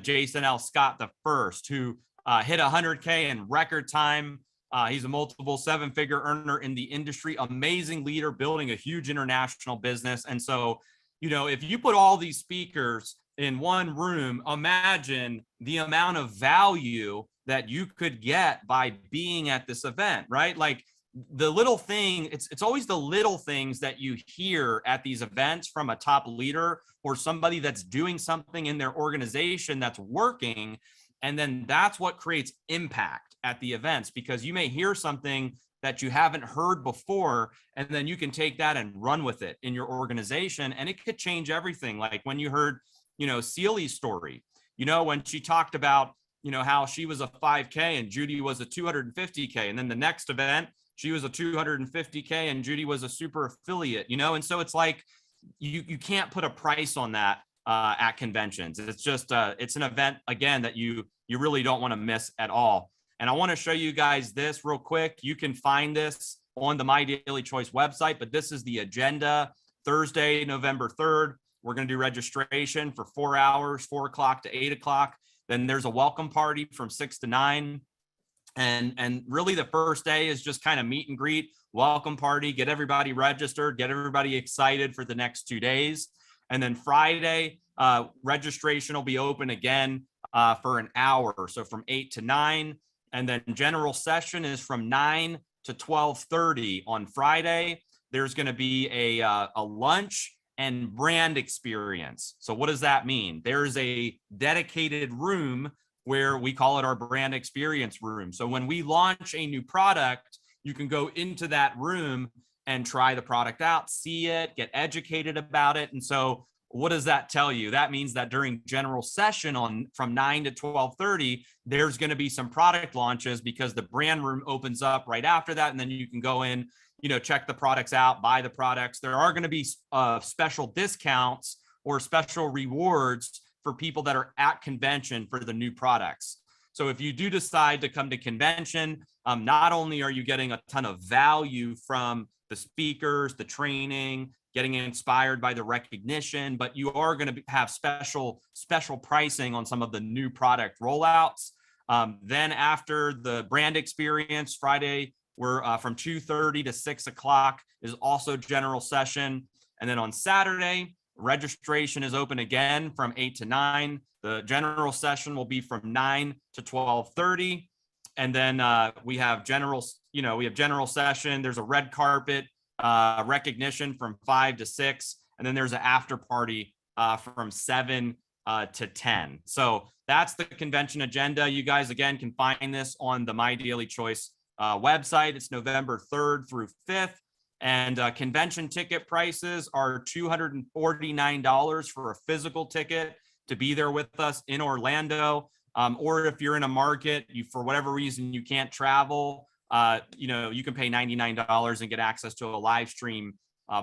[SPEAKER 1] Jason L. Scott the first, who hit 100K in record time. He's a multiple 7-figure earner in the industry, amazing leader, building a huge international business. And so, if you put all these speakers in one room, imagine the amount of value that you could get by being at this event, right? Like the little thing, it's always the little things that you hear at these events from a top leader or somebody that's doing something in their organization that's working. And then that's what creates impact at the events, because you may hear something that you haven't heard before, and then you can take that and run with it in your organization, and it could change everything. Like when you heard, Celi's story, when she talked about, how she was a 5K and Judy was a 250K. And then the next event, she was a 250K and Judy was a super affiliate, and so it's like, you can't put a price on that at conventions. It's just, it's an event, again, that you really don't want to miss at all. And I want to show you guys this real quick. You can find this on the My Daily Choice website, but this is the agenda. Thursday, November 3rd, we're going to do registration for 4 hours, 4 o'clock to 8 o'clock. Then there's a welcome party from 6 to 9. And really the first day is just kind of meet and greet, welcome party, get everybody registered, get everybody excited for the next 2 days. And then Friday, registration will be open again for an hour. So from 8 to 9. And then general session is from 9 to 12:30 on Friday. There's going to be a lunch and brand experience. So what does that mean? There's a dedicated room where we call it our brand experience room. So when we launch a new product, you can go into that room and try the product out, see it, get educated about it. And so what does that tell you? That means that during general session from 9 to 12:30, there's going to be some product launches because the brand room opens up right after that. And then you can go in, check the products out, buy the products. There are going to be special discounts or special rewards for people that are at convention for the new products. So if you do decide to come to convention, not only are you getting a ton of value from the speakers, the training, getting inspired by the recognition, but you are going to have special pricing on some of the new product rollouts. Then after the brand experience, Friday, we're from 2:30 to 6 o'clock is also general session. And then on Saturday, registration is open again from 8 to 9. The general session will be from 9 to 12:30. And then we have general session. There's a red carpet recognition from 5 to 6. And then there's an after party from 7 to 10. So that's the convention agenda. You guys, again, can find this on the My Daily Choice website. It's November 3rd through 5th. And convention ticket prices are $249 for a physical ticket to be there with us in Orlando. Or if you're in a market, for whatever reason you can't travel, you can pay $99 and get access to a live stream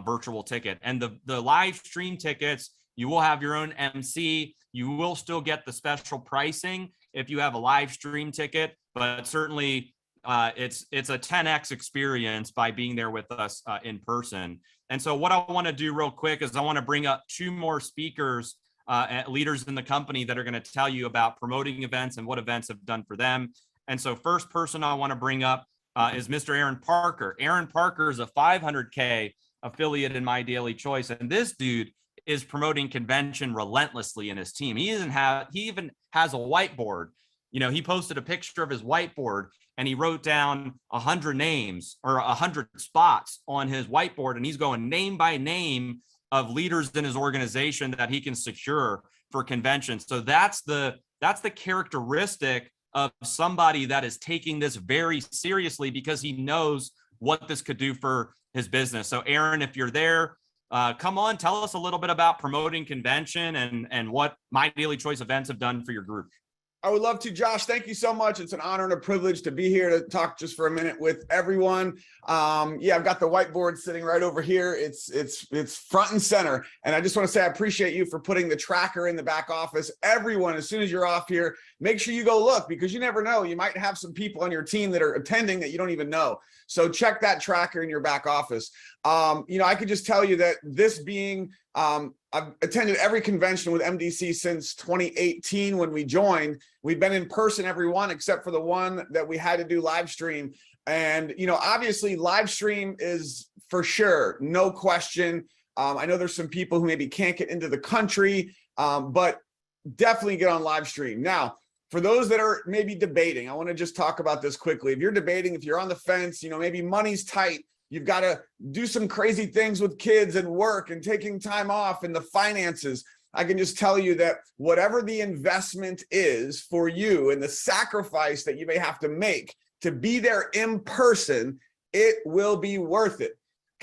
[SPEAKER 1] virtual ticket. And the live stream tickets, you will have your own MC. You will still get the special pricing if you have a live stream ticket, but certainly it's a 10x experience by being there with us in person. And so what I want to do real quick is I want to bring up two more speakers, leaders in the company that are going to tell you about promoting events and what events have done for them. And so first person I want to bring up is Mr. Aaron Parker. Aaron Parker is a 500K affiliate in My Daily Choice. And this dude is promoting convention relentlessly in his team. He even has a whiteboard. He posted a picture of his whiteboard and he wrote down 100 names or 100 spots on his whiteboard. And he's going name by name of leaders in his organization that he can secure for convention. So that's the characteristic of somebody that is taking this very seriously because he knows what this could do for his business. So Aaron, if you're there, come on, tell us a little bit about promoting convention and what My Daily Choice events have done for your group.
[SPEAKER 5] I would love to, Josh. Thank you so much. It's an honor and a privilege to be here to talk just for a minute with everyone. I've got the whiteboard sitting right over here. It's front and center. And I just want to say I appreciate you for putting the tracker in the back office. Everyone, as soon as you're off here, make sure you go look because you never know. You might have some people on your team that are attending that you don't even know. So check that tracker in your back office. I could just tell you that this being, I've attended every convention with MDC since 2018 when we joined. We've been in person every one except for the one that we had to do live stream. And, obviously live stream is for sure, no question. I know there's some people who maybe can't get into the country, but definitely get on live stream. Now, for those that are maybe debating, I want to just talk about this quickly. If you're debating, if you're on the fence, maybe money's tight, you've got to do some crazy things with kids and work and taking time off and the finances. I can just tell you that whatever the investment is for you and the sacrifice that you may have to make to be there in person, it will be worth it.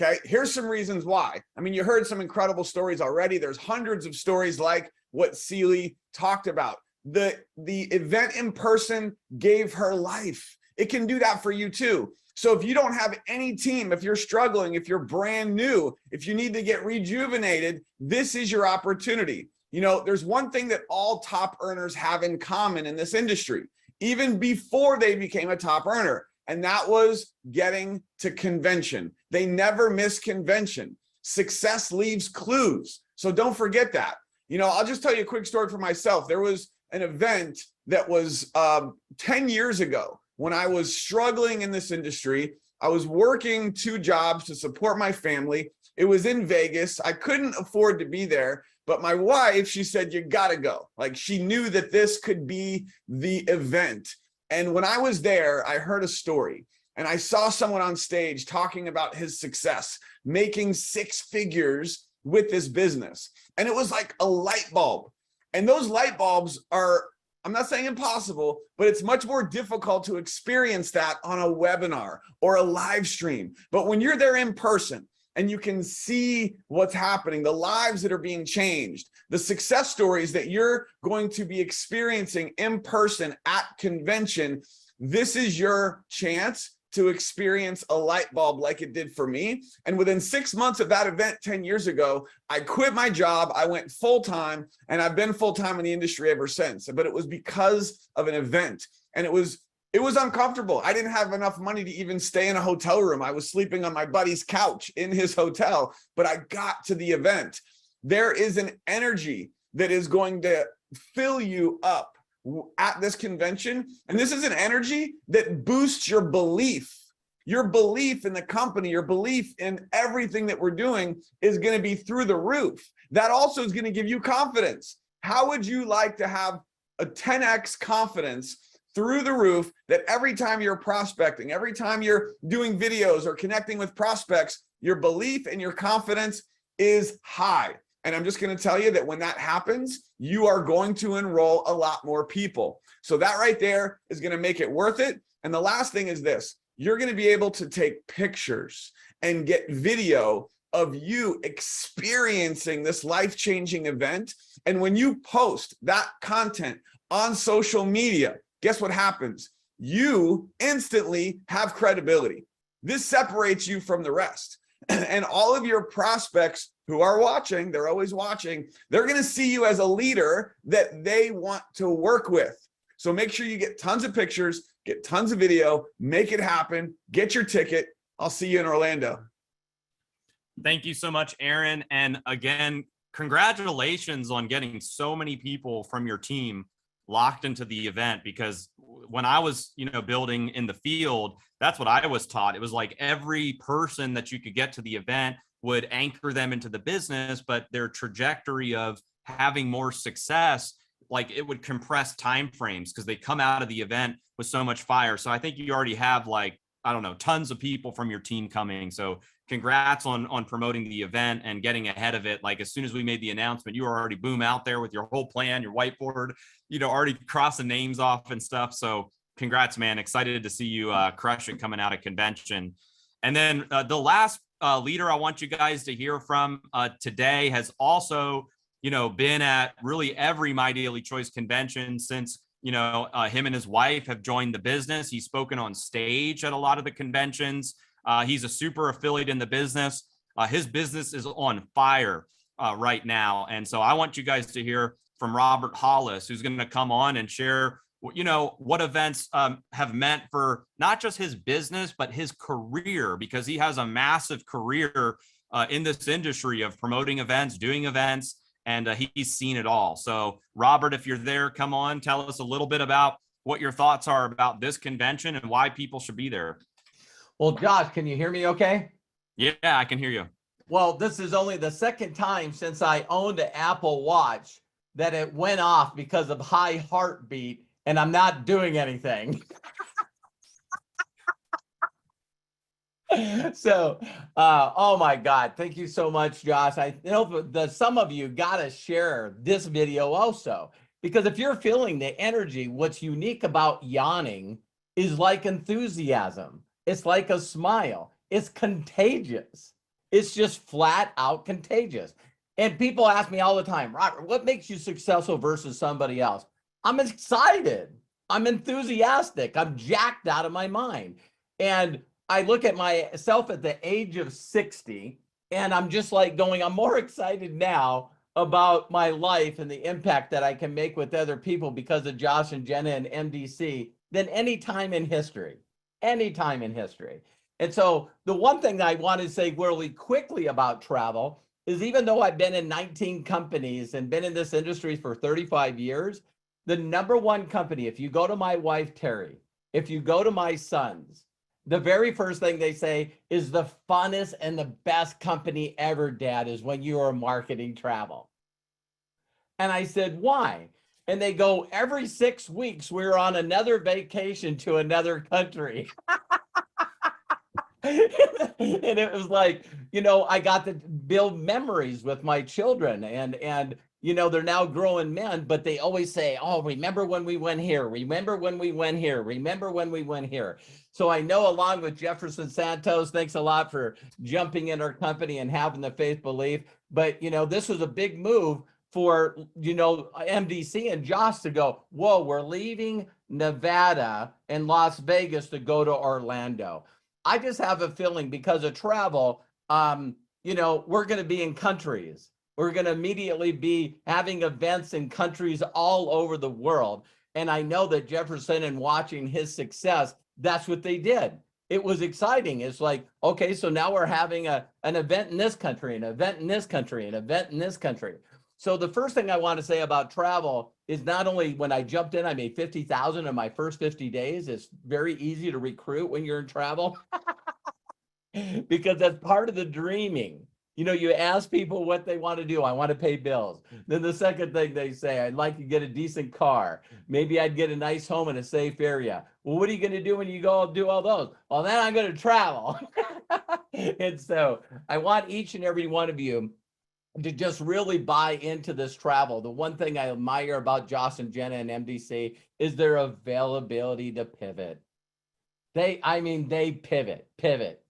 [SPEAKER 5] Okay, here's some reasons why. I mean, you heard some incredible stories already. There's hundreds of stories like what Celie talked about. The event in person gave her life. It can do that for you too. So if you don't have any team, if you're struggling, if you're brand new, if you need to get rejuvenated, this is your opportunity. There's one thing that all top earners have in common in this industry, even before they became a top earner, and that was getting to convention. They never miss convention. Success leaves clues. So don't forget that. I'll just tell you a quick story for myself. There was an event that was 10 years ago when I was struggling in this industry. I was working 2 jobs to support my family. It was in Vegas. I couldn't afford to be there, but my wife, she said, you gotta go. Like she knew that this could be the event. And when I was there, I heard a story and I saw someone on stage talking about his success, making 6 figures with this business. And it was like a light bulb. And those light bulbs are, I'm not saying impossible, but it's much more difficult to experience that on a webinar or a live stream. But when you're there in person and you can see what's happening, the lives that are being changed, the success stories that you're going to be experiencing in person at convention, this is your chance to experience a light bulb like it did for me. And within 6 months of that event 10 years ago, I quit my job, I went full-time, and I've been full-time in the industry ever since. But it was because of an event. And it was uncomfortable. I didn't have enough money to even stay in a hotel room. I was sleeping on my buddy's couch in his hotel, but I got to the event. There is an energy that is going to fill you up at this convention. And this is an energy that boosts your belief in the company, your belief in everything that we're doing is going to be through the roof. That also is going to give you confidence. How would you like to have a 10x confidence through the roof that every time you're prospecting, every time you're doing videos or connecting with prospects, your belief and your confidence is high? And I'm just going to tell you that when that happens, you are going to enroll a lot more people. So that right there is going to make it worth it. And the last thing is this: you're going to be able to take pictures and get video of you experiencing this life-changing event. And when you post that content on social media, guess what happens? You instantly have credibility. This separates you from the rest. And all of your prospects who are watching, they're always watching, they're going to see you as a leader that they want to work with. So make sure you get tons of pictures, get tons of video, make it happen, get your ticket. I'll see you in Orlando.
[SPEAKER 1] Thank you so much, Aaron. And again, congratulations on getting so many people from your team locked into the event, because when I was, building in the field, that's what I was taught. It was like every person that you could get to the event would anchor them into the business, but their trajectory of having more success, like it would compress timeframes because they come out of the event with so much fire. So I think you already have tons of people from your team coming. So congrats on promoting the event and getting ahead of it. Like as soon as we made the announcement, you were already boom out there with your whole plan, your whiteboard, already crossing names off and stuff. So congrats, man. Excited to see you crush it coming out of convention. And then the last leader I want you guys to hear from today has also, been at really every My Daily Choice convention since, him and his wife have joined the business. He's spoken on stage at a lot of the conventions. He's a super affiliate in the business. His business is on fire right now. And so I want you guys to hear from Robert Hollis, who's going to come on and share, what events have meant for not just his business, but his career, because he has a massive career in this industry of promoting events, doing events, and he's seen it all. So Robert, if you're there, come on, tell us a little bit about what your thoughts are about this convention and why people should be there.
[SPEAKER 6] Well, Josh, can you hear me okay?
[SPEAKER 1] Yeah, I can hear you.
[SPEAKER 6] Well, this is only the second time since I owned an Apple Watch that it went off because of high heartbeat, and I'm not doing anything. So, oh my God, thank you so much, Josh. I know some of you got to share this video also, because if you're feeling the energy, what's unique about yawning is like enthusiasm. It's like a smile. It's contagious. It's just flat out contagious. And people ask me all the time, Robert, what makes you successful versus somebody else? I'm excited. I'm enthusiastic. I'm jacked out of my mind. And I look at myself at the age of 60, and I'm just like going, I'm more excited now about my life and the impact that I can make with other people because of Josh and Jenna and MDC than any time in history. Any time in history. And so the one thing that I want to say really quickly about travel is, even though I've been in 19 companies and been in this industry for 35 years, the number one company, if you go to my wife, Terry, if you go to my sons, the very first thing they say is the funnest and the best company ever, Dad, is when you are marketing travel. And I said, why? And they go every 6 weeks, we're on another vacation to another country. And it was like, you know, I got to build memories with my children, and you know, they're now growing men, but they always say, oh, remember when we went here? Remember when we went here? Remember when we went here? So I know, along with Jefferson Santos, thanks a lot for jumping in our company and having the faith belief. But, you know, this was a big move for, you know, MDC and Josh to go, whoa, we're leaving Nevada and Las Vegas to go to Orlando. I just have a feeling because of travel, you know, we're going to be in countries. We're going to immediately be having events in countries all over the world. And I know that Jefferson, and watching his success, that's what they did. It was exciting. It's like, okay, so now we're having an event in this country, an event in this country, an event in this country. So the first thing I want to say about travel is not only when I jumped in, I made 50,000 in my first 50 days. It's very easy to recruit when you're in travel because that's part of the dreaming. You know, you ask people what they want to do. I want to pay bills. Then the second thing they say, I'd like to get a decent car. Maybe I'd get a nice home in a safe area. Well, what are you going to do when you go do all those? Well, then I'm going to travel. And so I want each and every one of you to just really buy into this travel. The one thing I admire about Josh and Jenna and MDC is their availability to pivot. They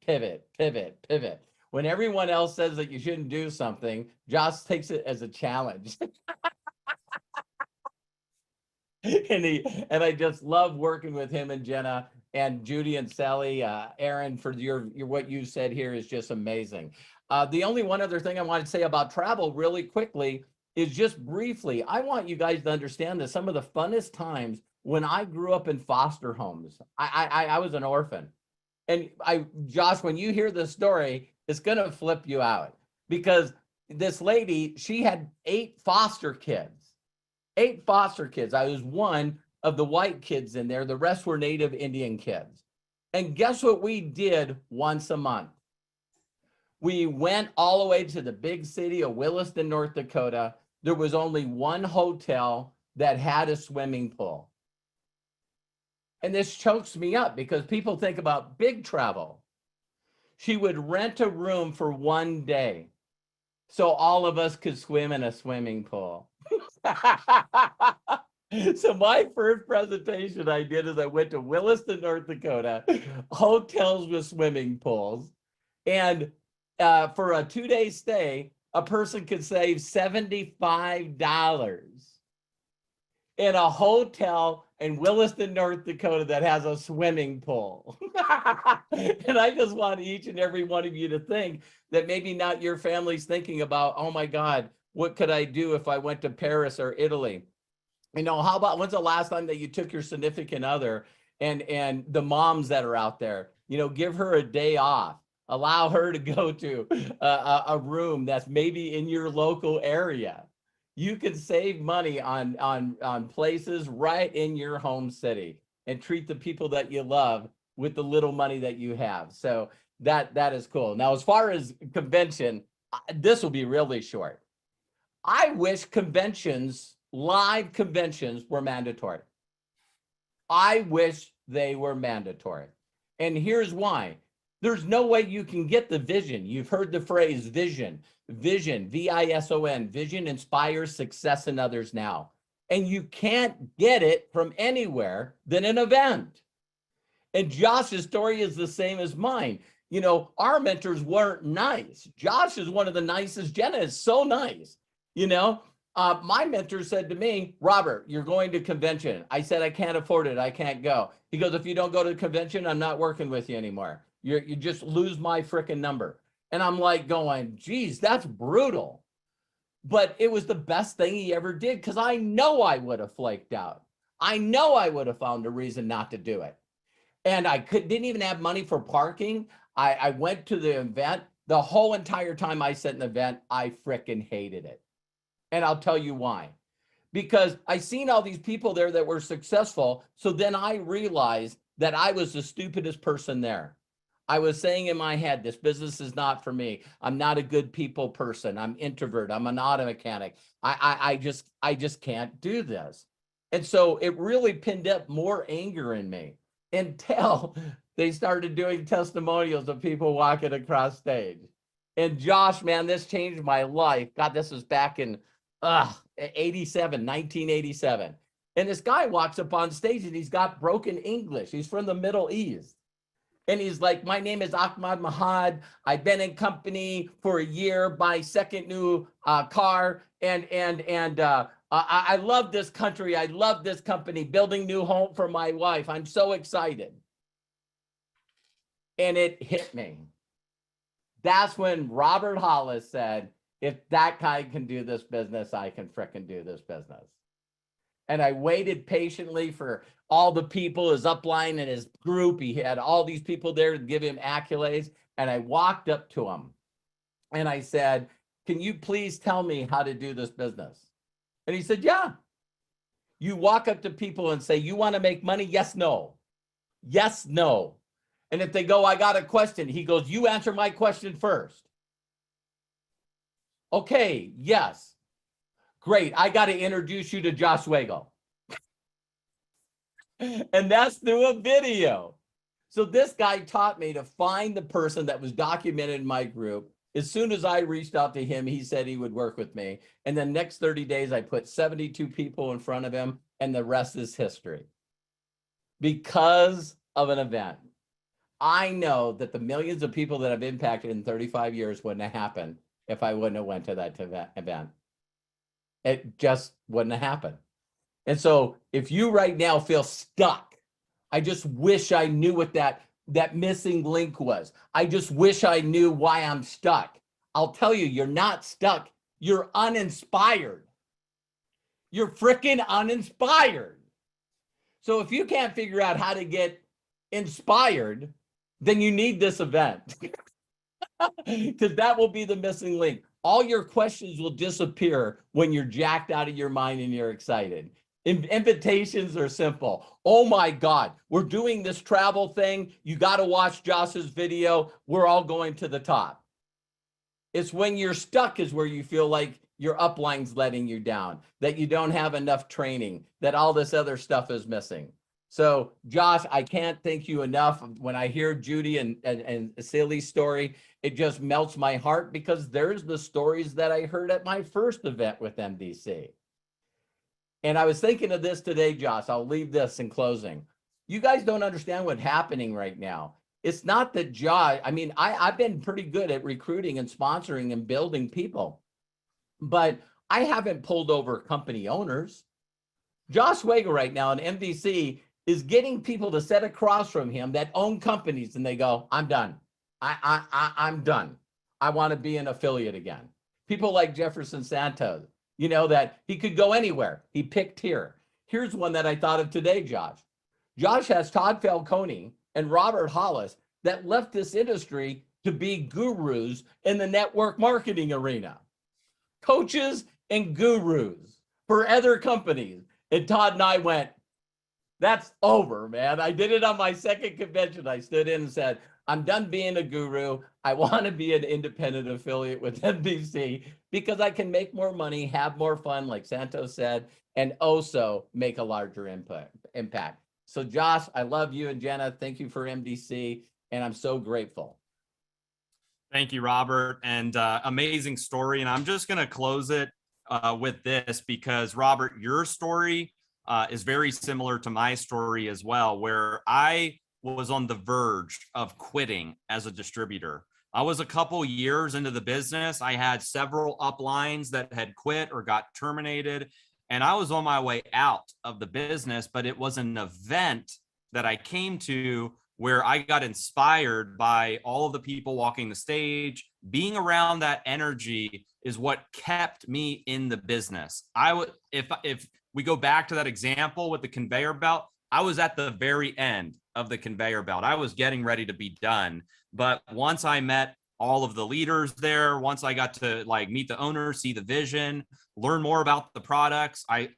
[SPEAKER 6] pivot. When everyone else says that you shouldn't do something, Josh takes it as a challenge. And I just love working with him and Jenna and Judy and Sally. Aaron, for your what you said here is just amazing. The only one other thing I want to say about travel really quickly is just briefly, I want you guys to understand that some of the funnest times when I grew up in foster homes, I was an orphan. And Josh, when you hear this story, it's going to flip you out, because this lady, she had 8 foster kids. 8 foster kids. I was one of the white kids in there. The rest were Native Indian kids. And guess what we did once a month? We went all the way to the big city of Williston, North Dakota. There was only one hotel that had a swimming pool. And this chokes me up because people think about big travel. She would rent a room for one day so all of us could swim in a swimming pool. So my first presentation I did is I went to Williston, North Dakota, hotels with swimming pools. And for a 2-day stay, a person could save $75 in a hotel in Williston, North Dakota that has a swimming pool. And I just want each and every one of you to think that maybe not your family's thinking about, oh my God, what could I do if I went to Paris or Italy? You know, how about, when's the last time that you took your significant other and the moms that are out there, you know, give her a day off, allow her to go to a room that's maybe in your local area. You can save money on places right in your home city and treat the people that you love with the little money that you have. So that is cool. Now, as far as convention, this will be really short. I wish conventions, live conventions, were mandatory. I wish they were mandatory. And here's why. There's no way you can get the vision. You've heard the phrase vision. Vision, V-I-S-O-N, vision inspires success in others now. And you can't get it from anywhere than an event. And Josh's story is the same as mine. You know, our mentors weren't nice. Josh is one of the nicest. Jenna is so nice. You know, my mentor said to me, Robert, you're going to convention. I said, I can't afford it. I can't go. He goes, if you don't go to the convention, I'm not working with you anymore. You just lose my freaking number. And I'm like going, geez, that's brutal. But it was the best thing he ever did, because I know I would have flaked out. I know I would have found a reason not to do it. And I didn't even have money for parking. I went to the event. The whole entire time I sat in the event, I freaking hated it. And I'll tell you why. Because I seen all these people there that were successful. So then I realized that I was the stupidest person there. I was saying in my head, this business is not for me. I'm not a good people person. I'm introvert. I'm an auto mechanic. I just can't do this. And so it really pinned up more anger in me until they started doing testimonials of people walking across stage. And Josh, man, this changed my life. God, this was back in 1987. And this guy walks up on stage and he's got broken English. He's from the Middle East. And he's like, my name is Ahmad Mahad. I've been in company for a year, my second new car. And I love this country. I love this company, building new home for my wife. I'm so excited. And it hit me. That's when Robert Hollis said, if that guy can do this business, I can frickin' do this business. And I waited patiently for all the people, his upline and his group. He had all these people there to give him accolades. And I walked up to him and I said, can you please tell me how to do this business? And he said, yeah. You walk up to people and say, you want to make money? Yes, no. Yes, no. And if they go, I got a question, he goes, you answer my question first. Okay, yes. Great, I got to introduce you to Josh Zwagil. And that's through a video. So this guy taught me to find the person that was documented in my group. As soon as I reached out to him, he said he would work with me. And the next 30 days, I put 72 people in front of him, and the rest is history. Because of an event. I know that the millions of people that I've impacted in 35 years wouldn't have happened if I wouldn't have went to that event. It just wouldn't have happened. And so if you right now feel stuck, I just wish I knew what that missing link was. I just wish I knew why I'm stuck. I'll tell you, you're not stuck. You're uninspired. You're freaking uninspired. So if you can't figure out how to get inspired, then you need this event. Because that will be the missing link. All your questions will disappear when you're jacked out of your mind and you're excited. Invitations are simple. Oh my God, we're doing this travel thing. You got to watch Josh's video. We're all going to the top. It's when you're stuck is where you feel like your upline's letting you down, that you don't have enough training, that all this other stuff is missing. So Josh, I can't thank you enough. When I hear Judy and Sally's story, it just melts my heart, because there's the stories that I heard at my first event with MDC. And I was thinking of this today, Josh. I'll leave this in closing. You guys don't understand what's happening right now. It's not that Josh, I mean, I've been pretty good at recruiting and sponsoring and building people, but I haven't pulled over company owners. Josh Zwagil right now in MDC is getting people to sit across from him that own companies, and they go, I'm done. I'm done. I want to be an affiliate again. People like Jefferson Santos, you know, that he could go anywhere. He picked here. Here's one that I thought of today, Josh. Josh has Todd Falcone and Robert Hollis that left this industry to be gurus in the network marketing arena. Coaches and gurus for other companies. And Todd and I went, that's over, man. I did it on my second convention. I stood in and said, I'm done being a guru. I want to be an independent affiliate with MDC because I can make more money, have more fun, like Santos said, and also make a larger impact. So Josh, I love you, and Jenna, thank you for MDC, and I'm so grateful.
[SPEAKER 1] Thank you, Robert, and amazing story. And I'm just going to close it with this, because Robert, your story is very similar to my story as well, where I was on the verge of quitting as a distributor. I was a couple years into the business. I had several uplines that had quit or got terminated, and I was on my way out of the business, but it was an event that I came to where I got inspired by all of the people walking the stage. Being around that energy is what kept me in the business. I would, if we go back to that example with the conveyor belt, I was at the very end of the conveyor belt. I was getting ready to be done. But once I met all of the leaders there, once I got to like meet the owner, see the vision, learn more about the products, I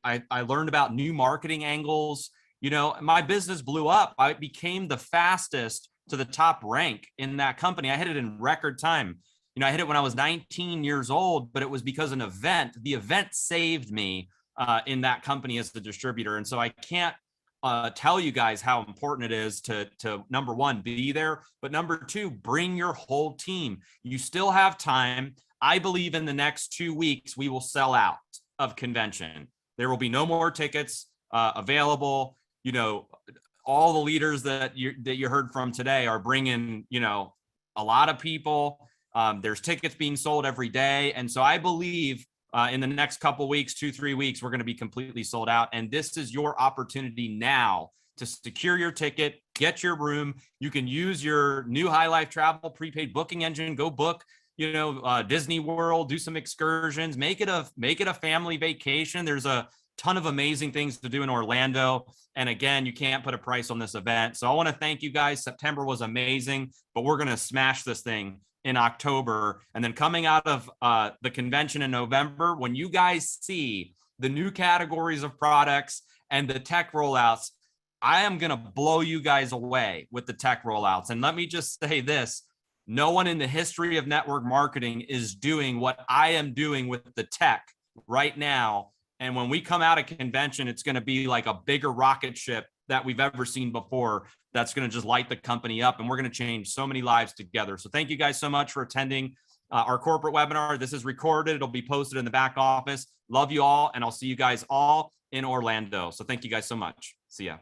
[SPEAKER 1] learned about new marketing angles. You know, my business blew up. I became the fastest to the top rank in that company. I hit it in record time. You know, I hit it when I was 19 years old, but it was because an event, the event saved me in that company as the distributor. And so I can't tell you guys how important it is to number one, be there, but number two, bring your whole team. You still have time. I believe in the next 2 weeks, we will sell out of convention. There will be no more tickets available. You know, all the leaders that you heard from today are bringing, you know, a lot of people. There's tickets being sold every day. And so I believe in the next couple weeks, 2-3 weeks, we're going to be completely sold out. And this is your opportunity now to secure your ticket, get your room. You can use your new High Life Travel prepaid booking engine, go book, you know, Disney World, do some excursions, make it a family vacation. There's a ton of amazing things to do in Orlando. And again, you can't put a price on this event. So I want to thank you guys. September was amazing, but we're going to smash this thing in October. And then coming out of the convention in November, when you guys see the new categories of products and the tech rollouts, I am going to blow you guys away with the tech rollouts. And let me just say this, no one in the history of network marketing is doing what I am doing with the tech right now. And when we come out of convention, it's going to be like a bigger rocket ship that we've ever seen before. That's going to just light the company up, and we're going to change so many lives together. So thank you guys so much for attending our corporate webinar. This is recorded. It'll be posted in the back office. Love you all, and I'll see you guys all in Orlando. So thank you guys so much. See ya.